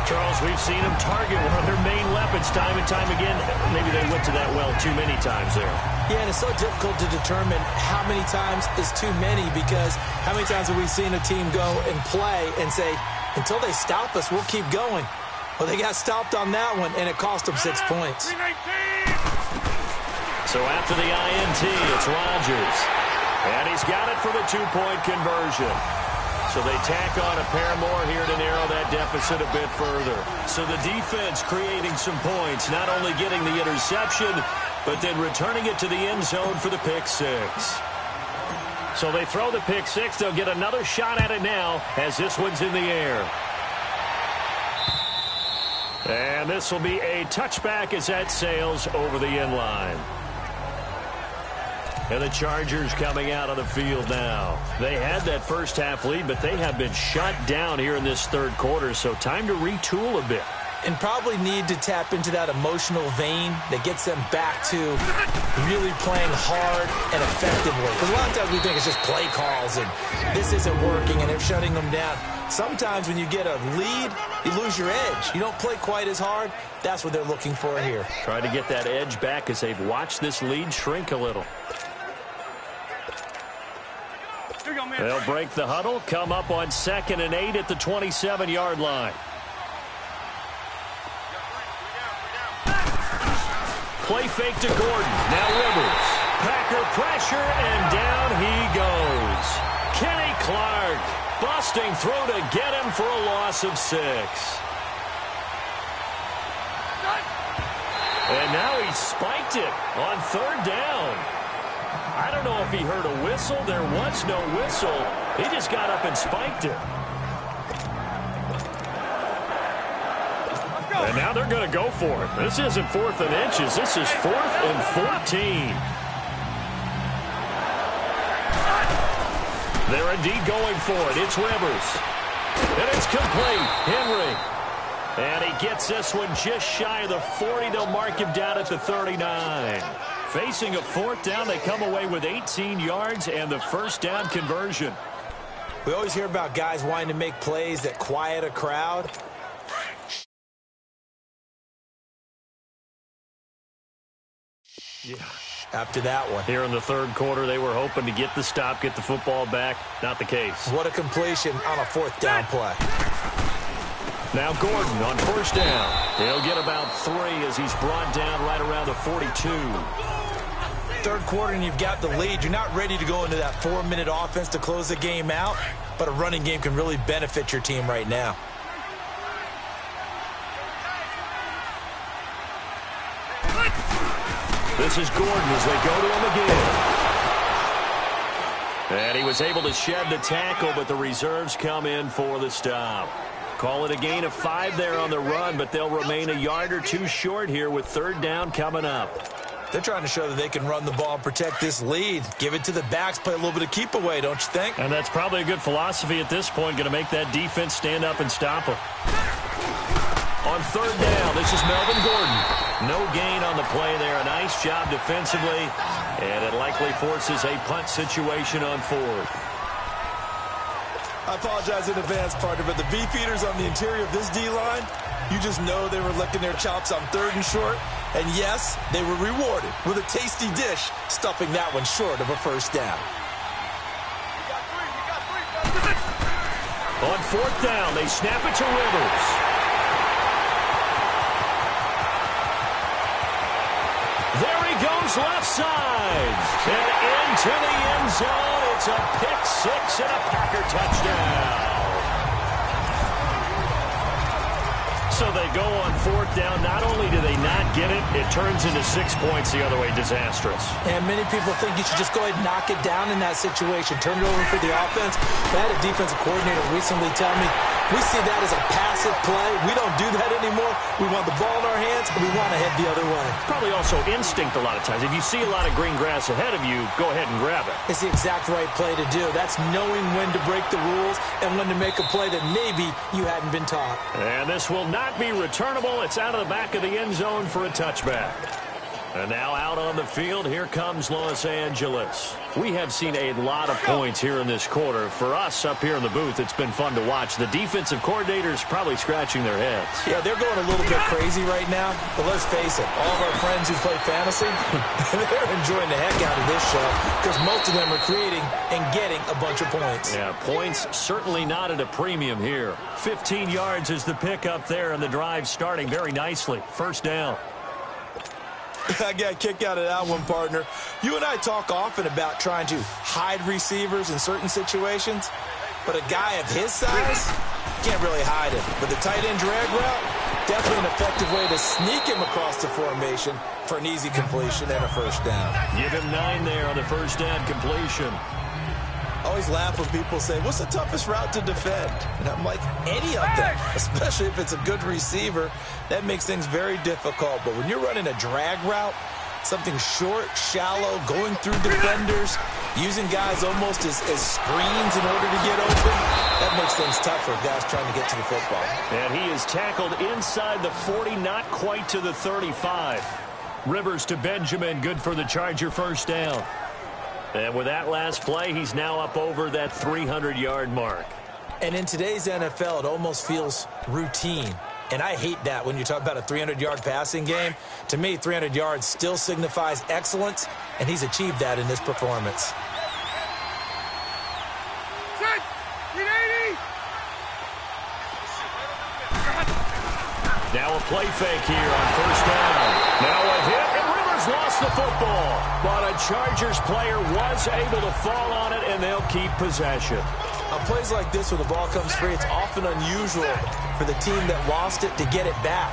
S4: Charles, we've seen them target one of their main weapons time and time again. Maybe they went to that well too many times there.
S5: Yeah, and it's so difficult to determine how many times is too many, because how many times have we seen a team go and play and say, until they stop us, we'll keep going. Well, they got stopped on that one, and it cost them 6 points.
S4: So after the INT, it's Rodgers. And he's got it for the 2-point conversion. So they tack on a pair more here to narrow that deficit a bit further. So the defense creating some points, not only getting the interception, but then returning it to the end zone for the pick 6. So they throw the pick 6. They'll get another shot at it now as this one's in the air. And this will be a touchback as that sails over the end line. And the Chargers coming out of the field now. They had that first half lead, but they have been shut down here in this 3rd quarter, so time to retool a bit.
S5: And probably need to tap into that emotional vein that gets them back to really playing hard and effectively. Because a lot of times we think it's just play calls and this isn't working and they're shutting them down. Sometimes when you get a lead, you lose your edge. You don't play quite as hard. That's what they're looking for here.
S4: Trying to get that edge back as they've watched this lead shrink a little. They'll break the huddle, come up on 2nd and 8 at the 27-yard line. Play fake to Gordon. Now Rivers. Packer pressure, and down he goes. Kenny Clark busting through to get him for a loss of 6. And now he spiked it on 3rd down. I don't know if he heard a whistle. There was no whistle. He just got up and spiked it. And now they're going to go for it. This isn't 4th and inches. This is 4th and 14. They're indeed going for it. It's Rivers. And it's complete. Henry. And he gets this one just shy of the 40. They'll mark him down at the 39. Facing a 4th down, they come away with 18 yards and the first down conversion.
S5: We always hear about guys wanting to make plays that quiet a crowd.
S4: Yeah.
S5: After that one.
S4: Here in the 3rd quarter, they were hoping to get the stop, get the football back. Not the case.
S5: What a completion on a 4th down play.
S4: Now Gordon on 1st down. He'll get about 3 as he's brought down right around the 42.
S5: 3rd quarter and you've got the lead. You're not ready to go into that 4-minute offense to close the game out, but a running game can really benefit your team right now.
S4: This is Gordon as they go to him again. And he was able to shed the tackle, but the reserves come in for the stop. Call it a gain of 5 there on the run, but they'll remain a yard or 2 short here with 3rd down coming up.
S5: They're trying to show that they can run the ball and protect this lead. Give it to the backs, play a little bit of keep away, don't you think?
S4: And that's probably a good philosophy at this point, going to make that defense stand up and stop them. On 3rd down, this is Melvin Gordon. No gain on the play there. A nice job defensively, and it likely forces a punt situation on 4th.
S5: I apologize in advance, partner, but the beefeaters on the interior of this D-line, you just know they were licking their chops on 3rd and short. And yes, they were rewarded with a tasty dish, stuffing that one short of a 1st down.
S4: On 4th down, they snap it to Rivers. There he goes left side. And into the end zone. It's a pick-6 and a Packer touchdown. So they go on 4th down. Not only do they not get it, it turns into 6 points the other way. Disastrous.
S5: And many people think you should just go ahead and knock it down in that situation. Turn it over for the offense. I had a defensive coordinator recently tell me, we see that as a passive play. We don't do that anymore. We want the ball in our hands, and we want to head the other way.
S4: Probably also instinct a lot of times. If you see a lot of green grass ahead of you, go ahead and grab it.
S5: It's the exact right play to do. That's knowing when to break the rules and when to make a play that maybe you hadn't been taught.
S4: And this will not be returnable. It's out of the back of the end zone for a touchback. And now out on the field, here comes Los Angeles. We have seen a lot of points here in this quarter. For us up here in the booth, it's been fun to watch. The defensive coordinators probably scratching their heads.
S5: Yeah, they're going a little bit crazy right now. But let's face it, all of our friends who play fantasy, they're enjoying the heck out of this show because most of them are creating and getting a bunch of points.
S4: Yeah, points certainly not at a premium here. 15 yards is the pickup there, and the drive starting very nicely. 1st down.
S5: I got a kick out of that one, partner. You and I talk often about trying to hide receivers in certain situations, but a guy of his size can't really hide him. But the tight end drag route, definitely an effective way to sneak him across the formation for an easy completion and a 1st down.
S4: Give him 9 there on the 1st down completion.
S5: I always laugh when people say, what's the toughest route to defend? And I'm like, any of them, especially if it's a good receiver. That makes things very difficult. But when you're running a drag route, something short, shallow, going through defenders, using guys almost as screens in order to get open, that makes things tougher, guys trying to get to the football.
S4: And he is tackled inside the 40, not quite to the 35. Rivers to Benjamin, good for the Charger 1st down. And with that last play, he's now up over that 300-yard mark.
S5: And in today's NFL, it almost feels routine. And I hate that when you talk about a 300-yard passing game. To me, 300 yards still signifies excellence, and he's achieved that in this performance.
S4: Now a play fake here on 1st down. Now a hit, and has lost the football, but a Chargers player was able to fall on it, and they'll keep possession.
S5: On plays like this where the ball comes free, it's often unusual for the team that lost it to get it back,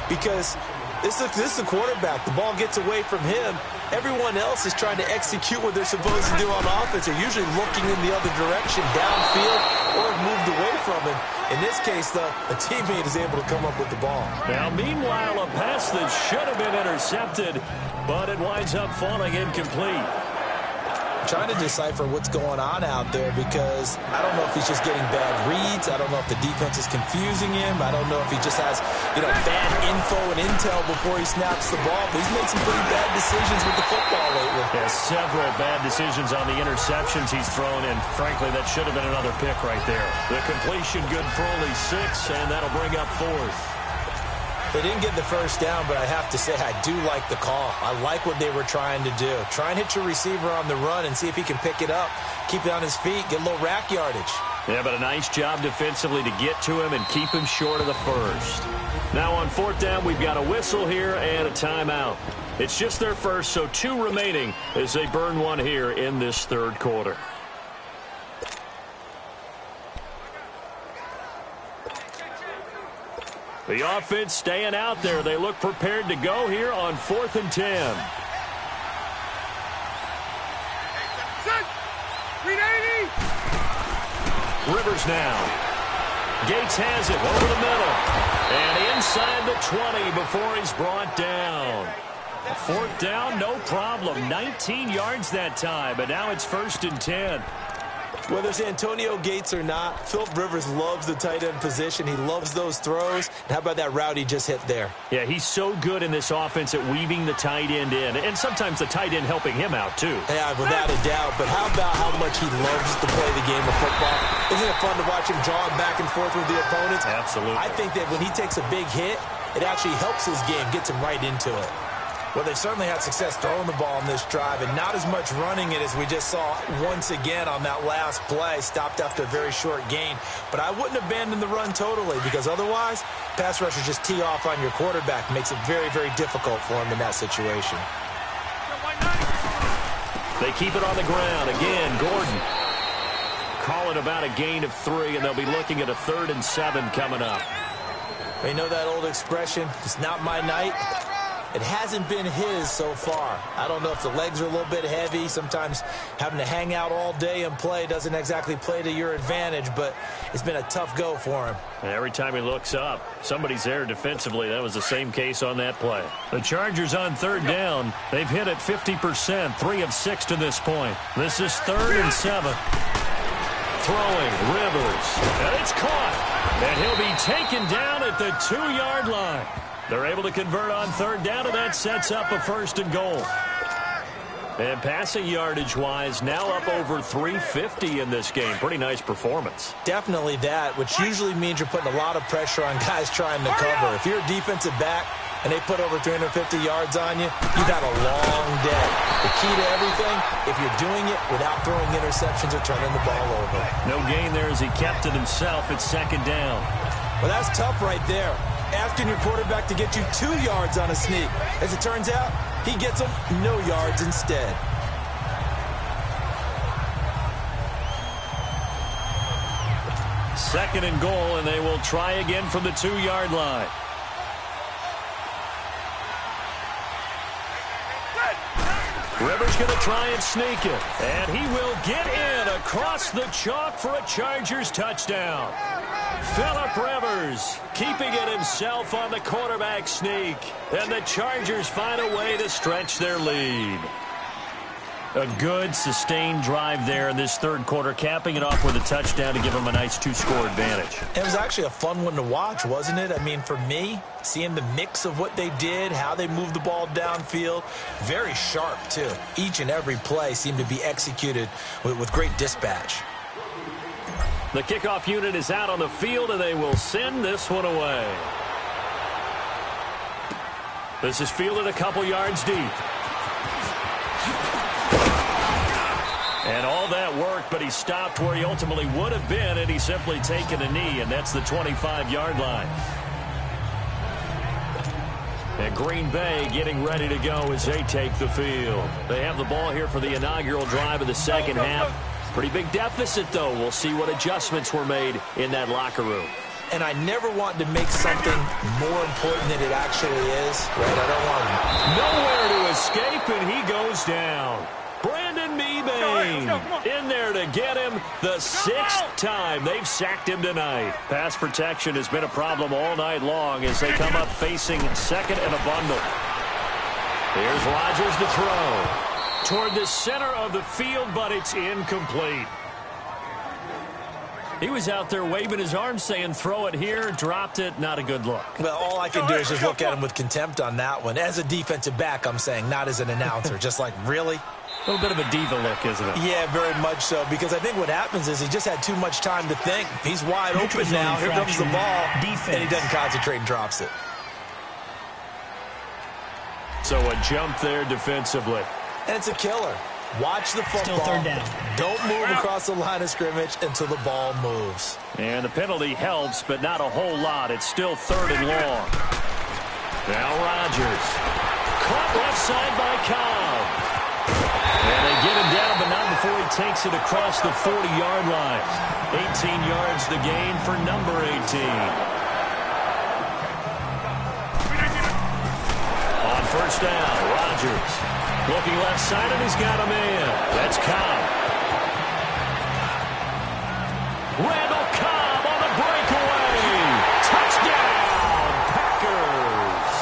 S5: because this is a quarterback. The ball gets away from him. Everyone else is trying to execute what they're supposed to do on offense. They're usually looking in the other direction, downfield, or moved away from him. In this case, though, a teammate is able to come up with the ball.
S4: Now, meanwhile, a pass that should have been intercepted, but it winds up falling incomplete.
S5: Trying to decipher what's going on out there, because I don't know if he's just getting bad reads. I don't know if the defense is confusing him. I don't know if he just has, bad info and intel before he snaps the ball. But he's made some pretty bad decisions with the football lately.
S4: Yeah, several bad decisions on the interceptions he's thrown, and frankly, that should have been another pick right there. The completion good for only 6, and that'll bring up 4th.
S5: They didn't get the first down, but I have to say I do like the call. I like what they were trying to do. Try and hit your receiver on the run and see if he can pick it up, keep it on his feet, get a little rack yardage.
S4: Yeah, but a nice job defensively to get to him and keep him short of the first. Now on 4th down, we've got a whistle here and a timeout. It's just their first, so 2 remaining as they burn one here in this 3rd quarter. The offense staying out there. They look prepared to go here on 4th and 10. Rivers now. Gates has it over the middle. And inside the 20 before he's brought down. 4th down, no problem. 19 yards that time, but now it's 1st and 10.
S5: Whether it's Antonio Gates or not, Philip Rivers loves the tight end position. He loves those throws. And how about that route he just hit there?
S4: Yeah, he's so good in this offense at weaving the tight end in. And sometimes the tight end helping him out, too.
S5: Yeah, without a doubt. But how about how much he loves to play the game of football? Isn't it fun to watch him drawing back and forth with the opponents?
S4: Absolutely.
S5: I think that when he takes a big hit, it actually helps his game, gets him right into it. Well, they certainly had success throwing the ball on this drive, and not as much running it as we just saw once again on that last play. Stopped after a very short gain. But I wouldn't abandon the run totally, because otherwise, pass rushers just tee off on your quarterback. Makes it very, very difficult for him in that situation.
S4: They keep it on the ground. Again, Gordon calling about a gain of 3, and they'll be looking at a 3rd and 7 coming up.
S5: You know that old expression, it's not my night? It hasn't been his so far. I don't know if the legs are a little bit heavy. Sometimes having to hang out all day and play doesn't exactly play to your advantage, but it's been a tough go for him.
S4: And every time he looks up, somebody's there defensively. That was the same case on that play. The Chargers on 3rd down. They've hit it 50%, 3 of 6 to this point. This is 3rd and 7. Throwing, Rivers, and it's caught. And he'll be taken down at the 2-yard line. They're able to convert on 3rd down, and that sets up a 1st and goal. And passing yardage-wise, now up over 350 in this game. Pretty nice performance.
S5: Definitely that, which usually means you're putting a lot of pressure on guys trying to cover. If you're a defensive back and they put over 350 yards on you, you've had a long day. The key to everything, if you're doing it without throwing interceptions or turning the ball over.
S4: No gain there as he kept it himself at 2nd down.
S5: Well, that's tough right there. Asking your quarterback to get you 2 yards on a sneak. As it turns out, he gets them no yards instead.
S4: Second and goal, and they will try again from the 2-yard line. Rivers going to try and sneak it. And he will get in across the chalk for a Chargers touchdown. Philip Rivers keeping it himself on the quarterback sneak. And the Chargers find a way to stretch their lead. A good, sustained drive there in this 3rd quarter, capping it off with a touchdown to give them a nice 2-score advantage.
S5: It was actually a fun one to watch, wasn't it? I mean, for me, seeing the mix of what they did, how they moved the ball downfield, very sharp, too. Each and every play seemed to be executed with great dispatch.
S4: The kickoff unit is out on the field, and they will send this one away. This is fielded a couple yards deep. And all that worked, but he stopped where he ultimately would have been, and he's simply taken a knee, and that's the 25-yard line. And Green Bay getting ready to go as they take the field. They have the ball here for the inaugural drive of the second half. Pretty big deficit, though. We'll see what adjustments were made in that locker room.
S5: And I never want to make something more important than it actually is. Right? I don't want
S4: nowhere to escape, and he goes down. Brandon Mebane in there to get him the 6th time they've sacked him tonight. Pass protection has been a problem all night long as they come up facing second and a bundle. Here's Rodgers to throw toward the center of the field, but it's incomplete. He was out there waving his arms saying, throw it here, dropped it, not a good look.
S5: Well, all I can do is just look at him with contempt on that one. As a defensive back, I'm saying, not as an announcer. Just like, really?
S4: A little bit of a diva look, isn't it?
S5: Yeah, very much so, because I think what happens is he just had too much time to think. He's wide open now. Here comes the ball, and he doesn't concentrate and drops it.
S4: So a jump there defensively.
S5: And it's a killer. Watch the football.
S7: Still third down.
S5: Don't move across the line of scrimmage until the ball moves.
S4: And the penalty helps, but not a whole lot. It's still 3rd and long. Now Rodgers. Caught left side by Cobb. And they get him down, but not before he takes it across the 40-yard line. 18 yards the gain for number 18. On first down, Rodgers. Looking left side, and he's got a man. That's Cobb. Randall Cobb on the breakaway. Touchdown, Packers.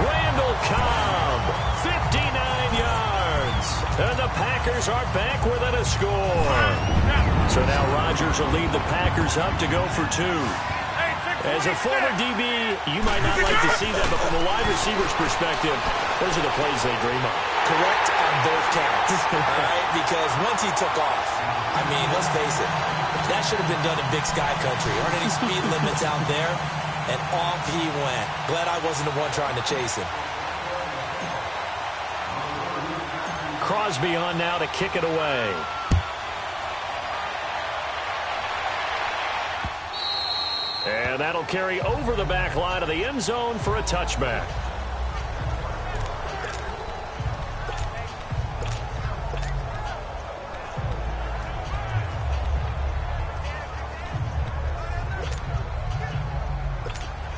S4: Randall Cobb, 59 yards. And the Packers are back within a score. So now Rodgers will lead the Packers up to go for 2. As a former DB, you might not like to see that, but from a wide receiver's perspective, those are the plays they dream of.
S5: Correct on both counts. All right? Because once he took off, I mean, let's face it, that should have been done in Big Sky Country. Aren't any speed limits out there? And off he went. Glad I wasn't the one trying to chase him.
S4: Crosby on now to kick it away. And that'll carry over the back line of the end zone for a touchback.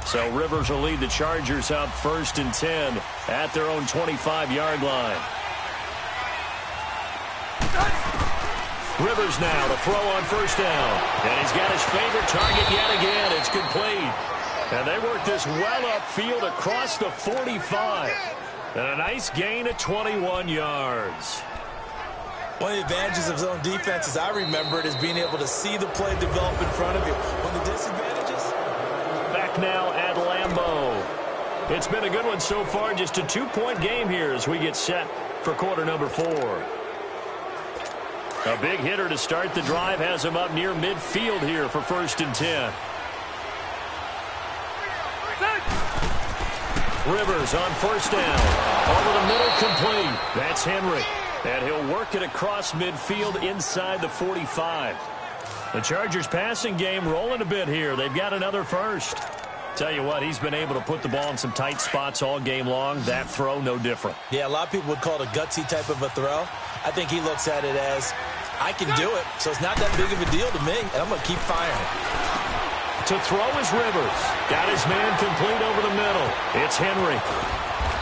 S4: So Rivers will lead the Chargers out 1st and 10 at their own 25-yard line. Rivers now to throw on first down. And he's got his favorite target yet again. It's complete. And they work this well upfield across the 45. And a nice gain of 21 yards.
S5: One of the advantages of zone defense, as I remember it, is being able to see the play develop in front of you. One of the disadvantages.
S4: Back now at Lambeau. It's been a good one so far. Just a 2-point game here as we get set for quarter number 4. A big hitter to start the drive has him up near midfield here for 1st and 10. Rivers on first down. Over the middle, complete. That's Henry. And he'll work it across midfield inside the 45. The Chargers passing game rolling a bit here. They've got another first. Tell you what, he's been able to put the ball in some tight spots all game long. That throw, no different.
S5: Yeah, a lot of people would call it a gutsy type of a throw. I think he looks at it as, I can do it, so it's not that big of a deal to me, and I'm going to keep firing.
S4: To throw is Rivers. Got his man complete over the middle. It's Henry.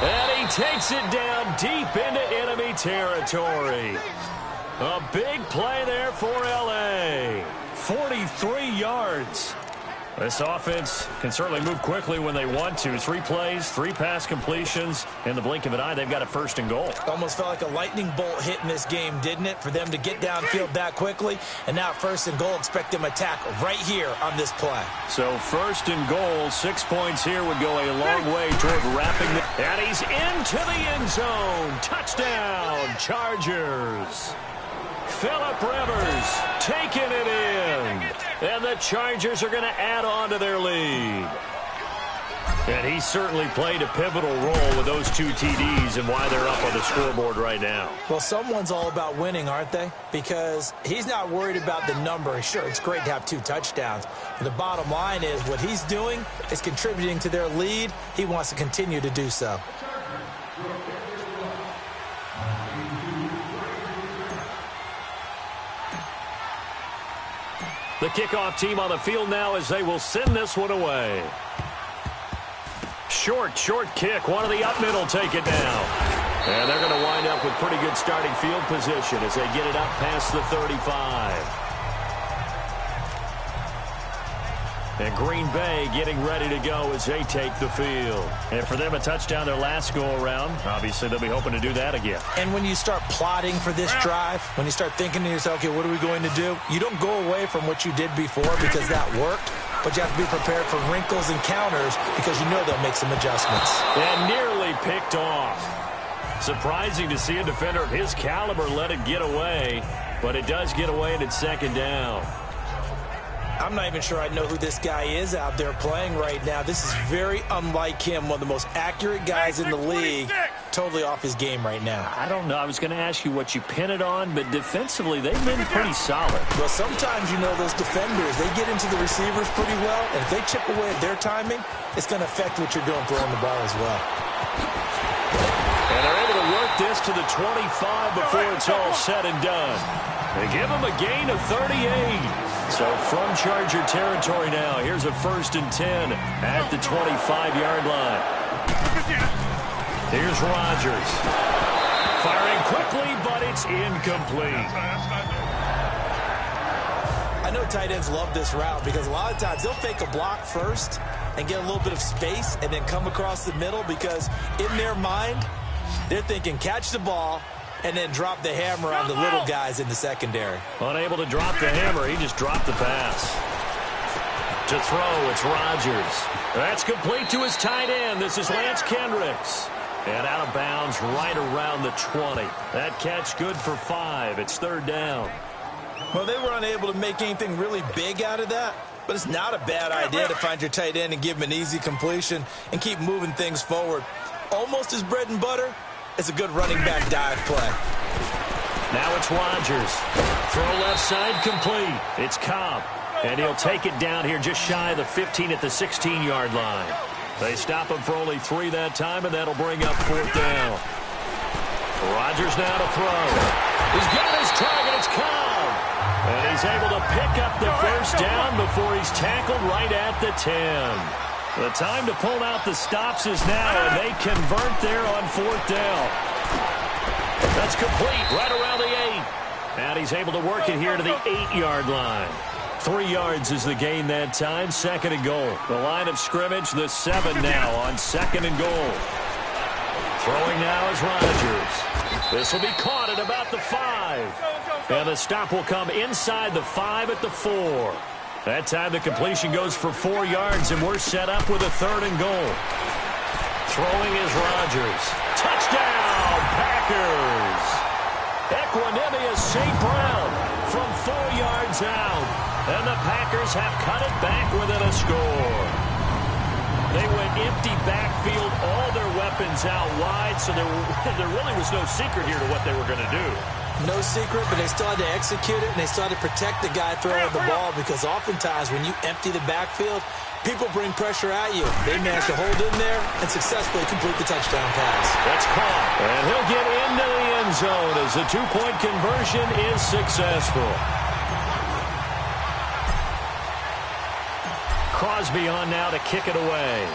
S4: And he takes it down deep into enemy territory. A big play there for L.A. 43 yards. This offense can certainly move quickly when they want to. 3 plays, 3 pass completions. In the blink of an eye, they've got a 1st and goal.
S5: Almost felt like a lightning bolt hit in this game, didn't it? For them to get downfield that quickly. And now 1st and goal, expect them to attack right here on this play.
S4: So 1st and goal, 6 points here would go a long way toward wrapping the... And he's into the end zone. Touchdown, Chargers. Phillip Rivers taking it in. And the Chargers are going to add on to their lead. And he certainly played a pivotal role with those 2 TDs and why they're up on the scoreboard right now.
S5: Well, someone's all about winning, aren't they? Because he's not worried about the number. Sure, it's great to have 2 touchdowns. But the bottom line is what he's doing is contributing to their lead. He wants to continue to do so.
S4: The kickoff team on the field now as they will send this one away. Short kick. One of the up middle take it down. And they're going to wind up with pretty good starting field position as they get it up past the 35. And Green Bay getting ready to go as they take the field. And for them, a touchdown their last go-around. Obviously, they'll be hoping to do that again.
S5: And when you start plotting for this drive, when you start thinking to yourself, okay, what are we going to do? You don't go away from what you did before because that worked. But you have to be prepared for wrinkles and counters because you know they'll make some adjustments.
S4: And nearly picked off. Surprising to see a defender of his caliber let it get away. But it does get away and it's second down.
S5: I'm not even sure I know who this guy is out there playing right now. This is very unlike him, one of the most accurate guys in the league. Totally off his game right now.
S4: I don't know. I was going to ask you what you pin it on, but defensively, they've been pretty solid.
S5: Well, sometimes, you know, those defenders, they get into the receivers pretty well, and if they chip away at their timing, it's going to affect what you're doing throwing the ball as well.
S4: And they're able to work this to the 25 before it's all said and done. They give him a gain of 38. So from Charger territory now, here's a 1st and 10 at the 25-yard line. Here's Rodgers. Firing quickly, but it's incomplete.
S5: I know tight ends love this route because a lot of times they'll fake a block first and get a little bit of space and then come across the middle because in their mind, they're thinking catch the ball and then drop the hammer on the little guys in the secondary.
S4: Unable to drop the hammer, he just dropped the pass. To throw, it's Rodgers. That's complete to his tight end. This is Lance Kendricks. And out of bounds right around the 20. That catch good for 5. It's 3rd down.
S5: Well, they were unable to make anything really big out of that. But it's not a bad idea to find your tight end and give him an easy completion and keep moving things forward. Almost his bread and butter. It's a good running back dive play.
S4: Now it's Rodgers. Throw left side complete. It's Cobb. And he'll take it down here just shy of the 15 at the 16-yard line. They stop him for only 3 that time, and that'll bring up 4th down. Rodgers now to throw. He's got his target. It's Cobb. And he's able to pick up the 1st down before he's tackled right at the 10. The time to pull out the stops is now, and they convert there on 4th down. That's complete right around the 8. And he's able to work it here to the 8-yard line. 3 yards is the gain that time, 2nd and goal. The line of scrimmage, the 7 now on 2nd and goal. Throwing now is Rodgers. This will be caught at about the 5. And the stop will come inside the 5 at the 4. That time the completion goes for 4 yards, and we're set up with a 3rd and goal. Throwing is Rodgers. Touchdown, Packers! Equanimous St. Brown from 4 yards out. And the Packers have cut it back within a score. They went empty backfield, all their weapons out wide, so there really was no secret here to what they were going to do.
S5: No secret, but they still had to execute it, and they still had to protect the guy throwing the ball because oftentimes when you empty the backfield, people bring pressure at you. They managed to hold in there and successfully complete the touchdown pass.
S4: That's caught, and he'll get into the end zone as the 2-point conversion is successful. Crosby on now to kick it away.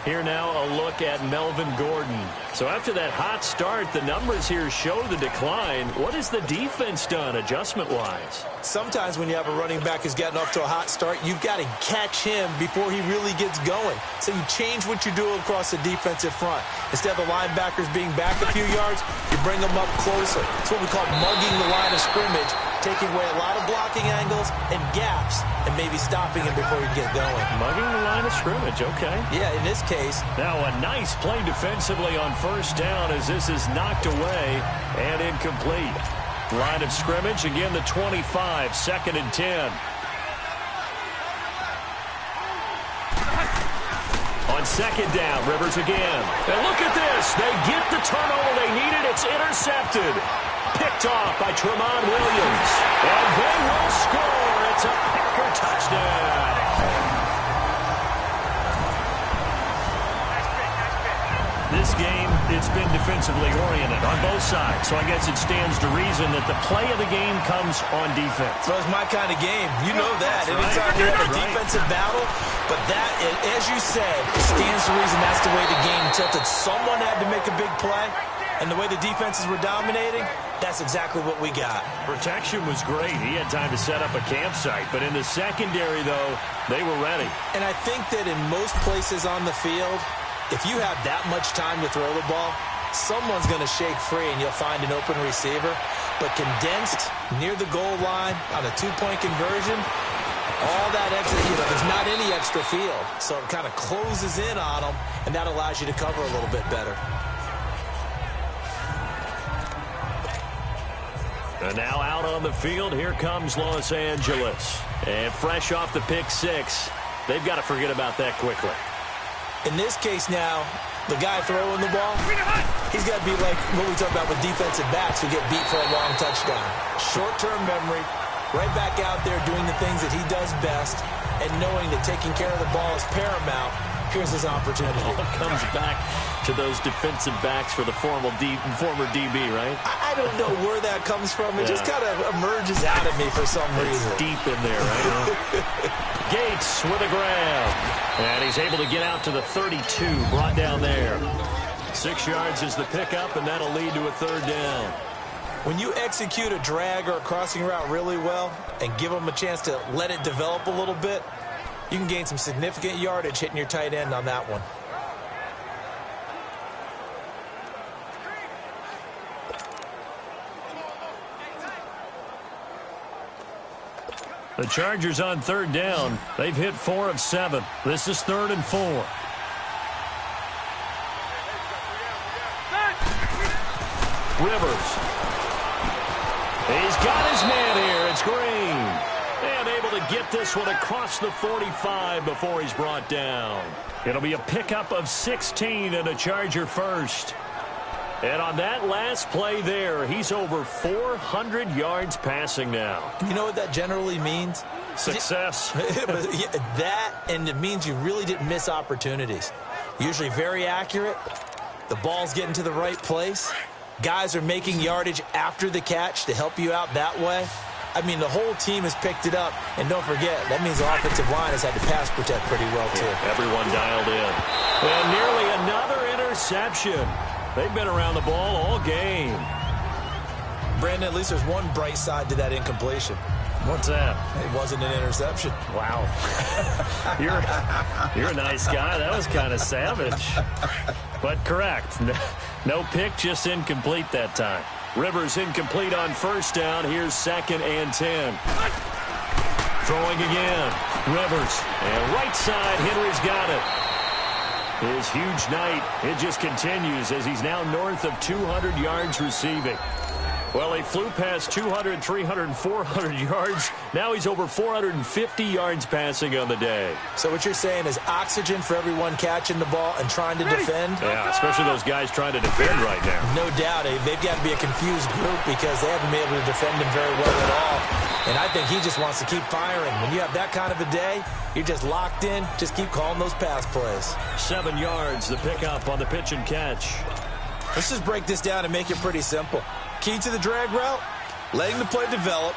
S4: Here now a look at Melvin Gordon. So after that hot start, the numbers here show the decline. What has the defense done adjustment-wise?
S5: Sometimes when you have a running back who's gotten off to a hot start, you've got to catch him before he really gets going. So you change what you do across the defensive front. Instead of the linebackers being back a few yards, you bring them up closer. It's what we call mugging the line of scrimmage, taking away a lot of blocking angles and gaps and maybe stopping him before he get going.
S4: Mugging the line of scrimmage, okay.
S5: Yeah, in this case.
S4: Now a nice play defensively on 1st down as this is knocked away and incomplete. Line of scrimmage, again the 25, 2nd and 10. On 2nd down, Rivers again. And look at this. They get the turnover they needed. It's intercepted. Picked off by Tramon Williams. And they will score. It's a Packer touchdown. This game, it's been defensively oriented on both sides, so I guess it stands to reason that the play of the game comes on defense.
S5: So it's my kind of game. You know that. Anytime you have a defensive battle, but that, as you said, it stands to reason that's the way the game tilted. Someone had to make a big play, and the way the defenses were dominating, that's exactly what we got.
S4: Protection was great. He had time to set up a campsite, but in the secondary, though, they were ready.
S5: And I think that in most places on the field, if you have that much time to throw the ball, someone's going to shake free and you'll find an open receiver. But condensed near the goal line on a two-point conversion, all that extra, there's not any extra field. So it kind of closes in on them, and that allows you to cover a little bit better.
S4: And now out on the field, here comes Los Angeles. And fresh off the pick six, they've got to forget about that quickly.
S5: In this case now, the guy throwing the ball, he's got to be like what we talk about with defensive backs who get beat for a long touchdown. Short-term memory, right back out there doing the things that he does best, and knowing that taking care of the ball is paramount. Here's his opportunity.
S4: It all comes back to those defensive backs for the former DB, right?
S5: I don't know where that comes from. It just kind of emerges out of me for some reason.
S4: Deep in there, right? Gates with a grab. And he's able to get out to the 32, brought down there. 6 yards is the pickup, and that'll lead to a 3rd down.
S5: When you execute a drag or a crossing route really well and give them a chance to let it develop a little bit, you can gain some significant yardage hitting your tight end on that one.
S4: The Chargers on 3rd down. They've hit 4 of 7. This is 3rd and 4. Rivers. He's got his man here. It's Green. And able to get this one across the 45 before he's brought down. It'll be a pickup of 16 and a Charger first. And on that last play there, he's over 400 yards passing now.
S5: You know what that generally means?
S4: Success.
S5: That, and it means you really didn't miss opportunities. Usually very accurate. The ball's getting to the right place. Guys are making yardage after the catch to help you out that way. I mean, the whole team has picked it up. And don't forget, that means the offensive line has had to pass protect pretty well, too.
S4: Yeah, everyone dialed in. And nearly another interception. They've been around the ball all game.
S5: Brandon, at least there's one bright side to that incompletion.
S4: What's that?
S5: It wasn't an interception.
S4: Wow. You're a nice guy. That was kind of savage. But correct. No pick, just incomplete that time. Rivers incomplete on 1st down. Here's 2nd and 10. Throwing again. Rivers. And right side, Henry's got it. His huge night, it just continues as he's now north of 200 yards receiving. Well, he flew past 200, 300, 400 yards. Now he's over 450 yards passing on the day.
S5: So what you're saying is oxygen for everyone catching the ball and trying to defend?
S4: Yeah, especially those guys trying to defend right now.
S5: No doubt. They've got to be a confused group because they haven't been able to defend him very well at all. And I think he just wants to keep firing. When you have that kind of a day, you're just locked in. Just keep calling those pass plays.
S4: 7 yards, the pickup on the pitch and catch.
S5: Let's just break this down and make it pretty simple. Key to the drag route, letting the play develop,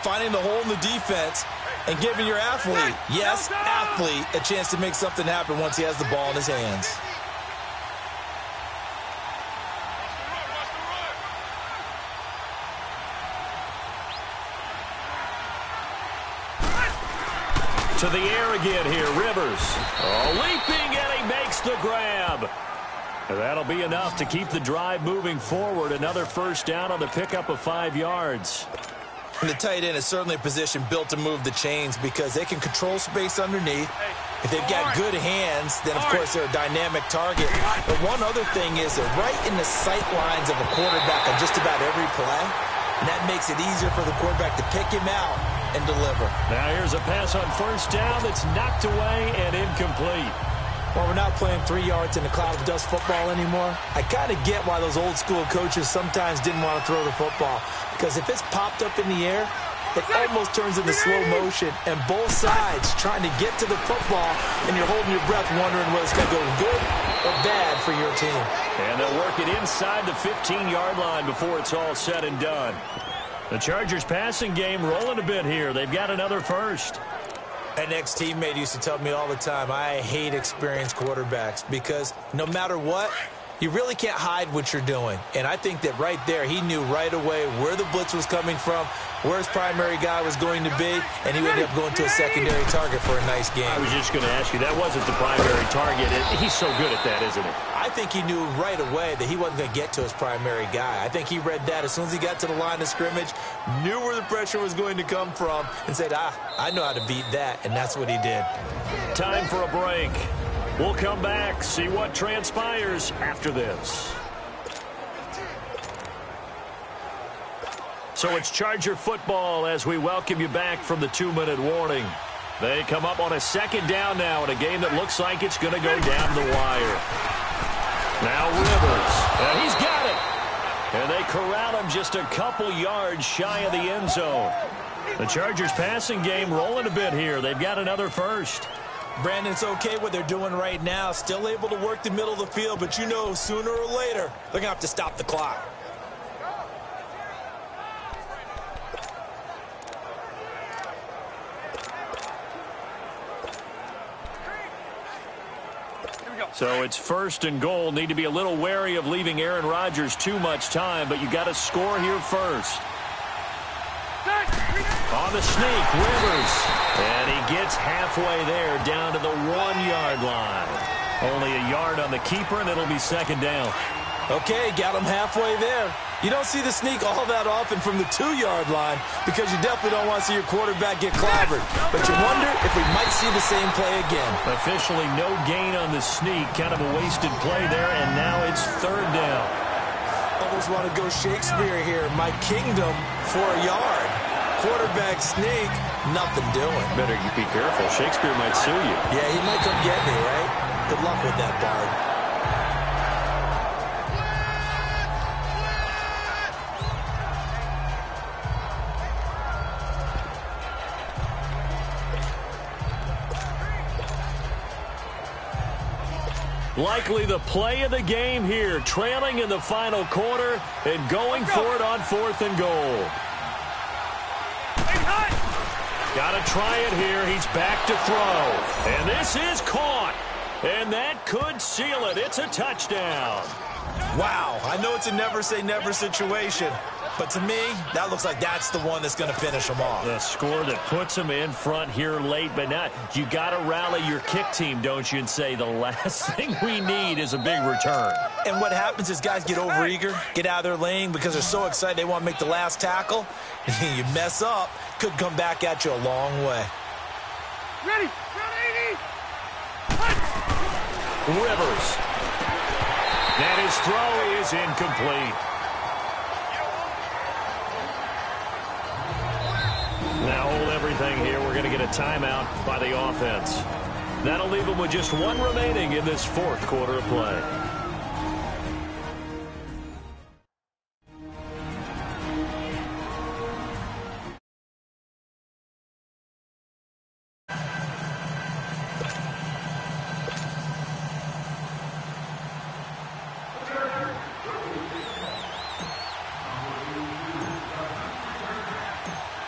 S5: finding the hole in the defense, and giving your athlete, yes, athlete, a chance to make something happen once he has the ball in his hands.
S4: To the air again here, Rivers. Oh, leaping, and he makes the grab. That'll be enough to keep the drive moving forward. Another 1st down on the pickup of 5 yards.
S5: And the tight end is certainly a position built to move the chains because they can control space underneath. If they've got good hands, then, of course, they're a dynamic target. But one other thing is they're right in the sight lines of a quarterback on just about every play. and that makes it easier for the quarterback to pick him out and deliver.
S4: Now here's a pass on first down that's knocked away and incomplete.
S5: Well, we're not playing 3 yards in a cloud of dust football anymore. I kind of get why those old school coaches sometimes didn't want to throw the football, because if it's popped up in the air, it almost turns into slow motion, and both sides trying to get to the football, and you're holding your breath wondering whether it's going to go good or bad for your team.
S4: And they'll work it inside the 15-yard line before it's all said and done. The Chargers passing game rolling a bit here. They've got another first.
S5: An ex-teammate used to tell me all the time, I hate experienced quarterbacks because no matter what, you really can't hide what you're doing. And I think that right there, he knew right away where the blitz was coming from, where his primary guy was going to be, and he ended up going to a secondary target for a nice game.
S4: I was just going to ask you, that wasn't the primary target. He's so good at that, isn't he?
S5: I think he knew right away that he wasn't going to get to his primary guy. I think he read that as soon as he got to the line of scrimmage, knew where the pressure was going to come from, and said, I know how to beat that, and that's what he did.
S4: Time for a break. We'll come back, see what transpires after this. So it's Charger football as we welcome you back from the 2-minute warning. They come up on a second down now in a game that looks like it's going to go down the wire. Now Rivers, and he's got it. And they corral him just a couple yards shy of the end zone. The Chargers passing game rolling a bit here. They've got another first.
S5: Brandon, it's okay what they're doing right now. Still able to work the middle of the field, but you know sooner or later they're going to have to stop the clock.
S4: So it's first and goal. Need to be a little wary of leaving Aaron Rodgers too much time, but you got to score here first. On the sneak, Rivers. And he gets halfway there, down to the 1-yard line. Only a yard on the keeper, and it'll be second down.
S5: Okay, got him halfway there. You don't see the sneak all that often from the 2-yard line because you definitely don't want to see your quarterback get clobbered. But you wonder if we might see the same play again.
S4: Officially no gain on the sneak. Kind of a wasted play there, and now it's third down.
S5: Almost want to go Shakespeare here. My kingdom for a yard. Quarterback sneak, nothing doing.
S4: Better you be careful. Shakespeare might sue you.
S5: Yeah, he might come get me, right? Good luck with that, Bard.
S4: Likely the play of the game here, trailing in the final quarter and going for it on 4th and goal. Got to try it here. He's back to throw. And this is caught. And that could seal it. It's a touchdown.
S5: Wow, I know it's a never-say-never situation, but to me, that looks like that's the one that's going to finish them off.
S4: The score that puts them in front here late, but not. You got to rally your kick team, don't you, and say the last thing we need is a big return.
S5: And what happens is guys get overeager, get out of their lane because they're so excited they want to make the last tackle. You mess up, could come back at you a long way.
S6: Ready.
S4: Rivers. And his throw is incomplete. Now hold everything here. We're going to get a timeout by the offense. That'll leave them with just one remaining in this 4th quarter of play.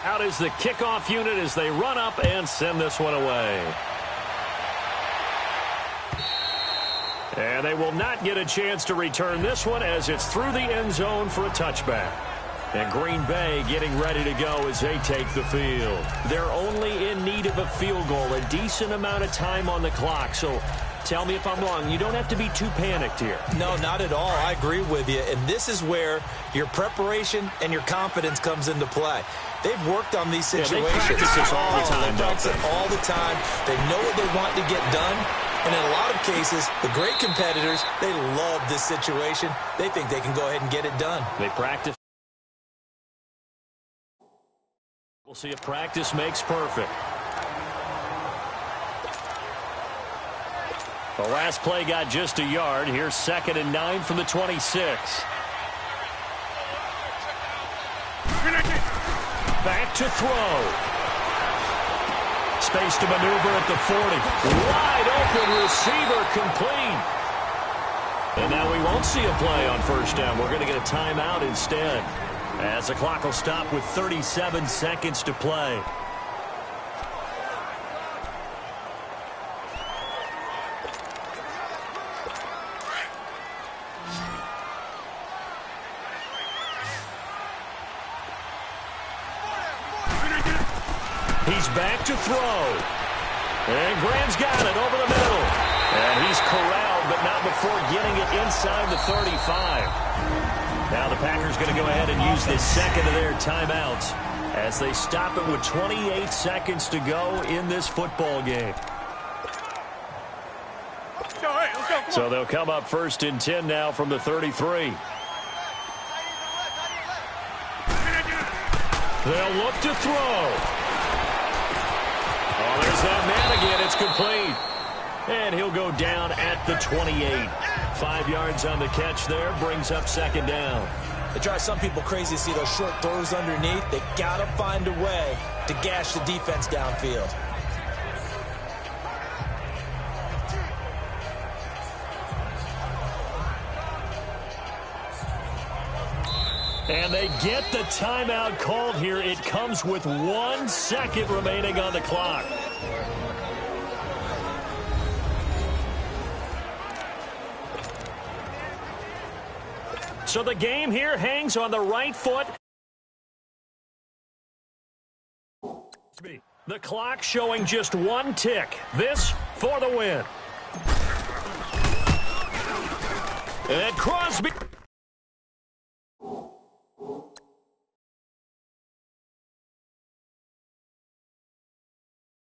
S4: Out is the kickoff unit as they run up and send this one away. And they will not get a chance to return this one as it's through the end zone for a touchback. And Green Bay getting ready to go as they take the field. They're only in need of a field goal, a decent amount of time on the clock. So tell me if I'm wrong. You don't have to be too panicked here.
S5: No, not at all. I agree with you. And this is where your preparation and your confidence comes into play. They've worked on these situations.
S4: They practice this all the time,
S5: they practice it all the time. They know what they want to get done. And in a lot of cases, the great competitors, they love this situation. They think they can go ahead and get it done.
S4: They practice. We'll see if practice makes perfect. The last play got just a yard. Here's 2nd and 9 from the 26. Back to throw. Space to maneuver at the 40. Wide open receiver complete. And now we won't see a play on first down. We're going to get a timeout instead, as the clock will stop with 37 seconds to play. He's back to throw. And Graham's got it over the middle. And he's corralled, but not before getting it inside the 35. Now the Packers going to go ahead and use this second of their timeouts as they stop it with 28 seconds to go in this football game. So they'll come up 1st and 10 now from the 33. They'll look to throw. Oh, there's that man again. It's complete. And he'll go down at the 28. 5 yards on the catch there. Brings up 2nd down.
S5: It drives some people crazy to see those short throws underneath. They got to find a way to gash the defense downfield.
S4: And they get the timeout called here. It comes with 1 second remaining on the clock. So the game here hangs on the right foot. The clock showing just 1 tick. This for the win. And Crosby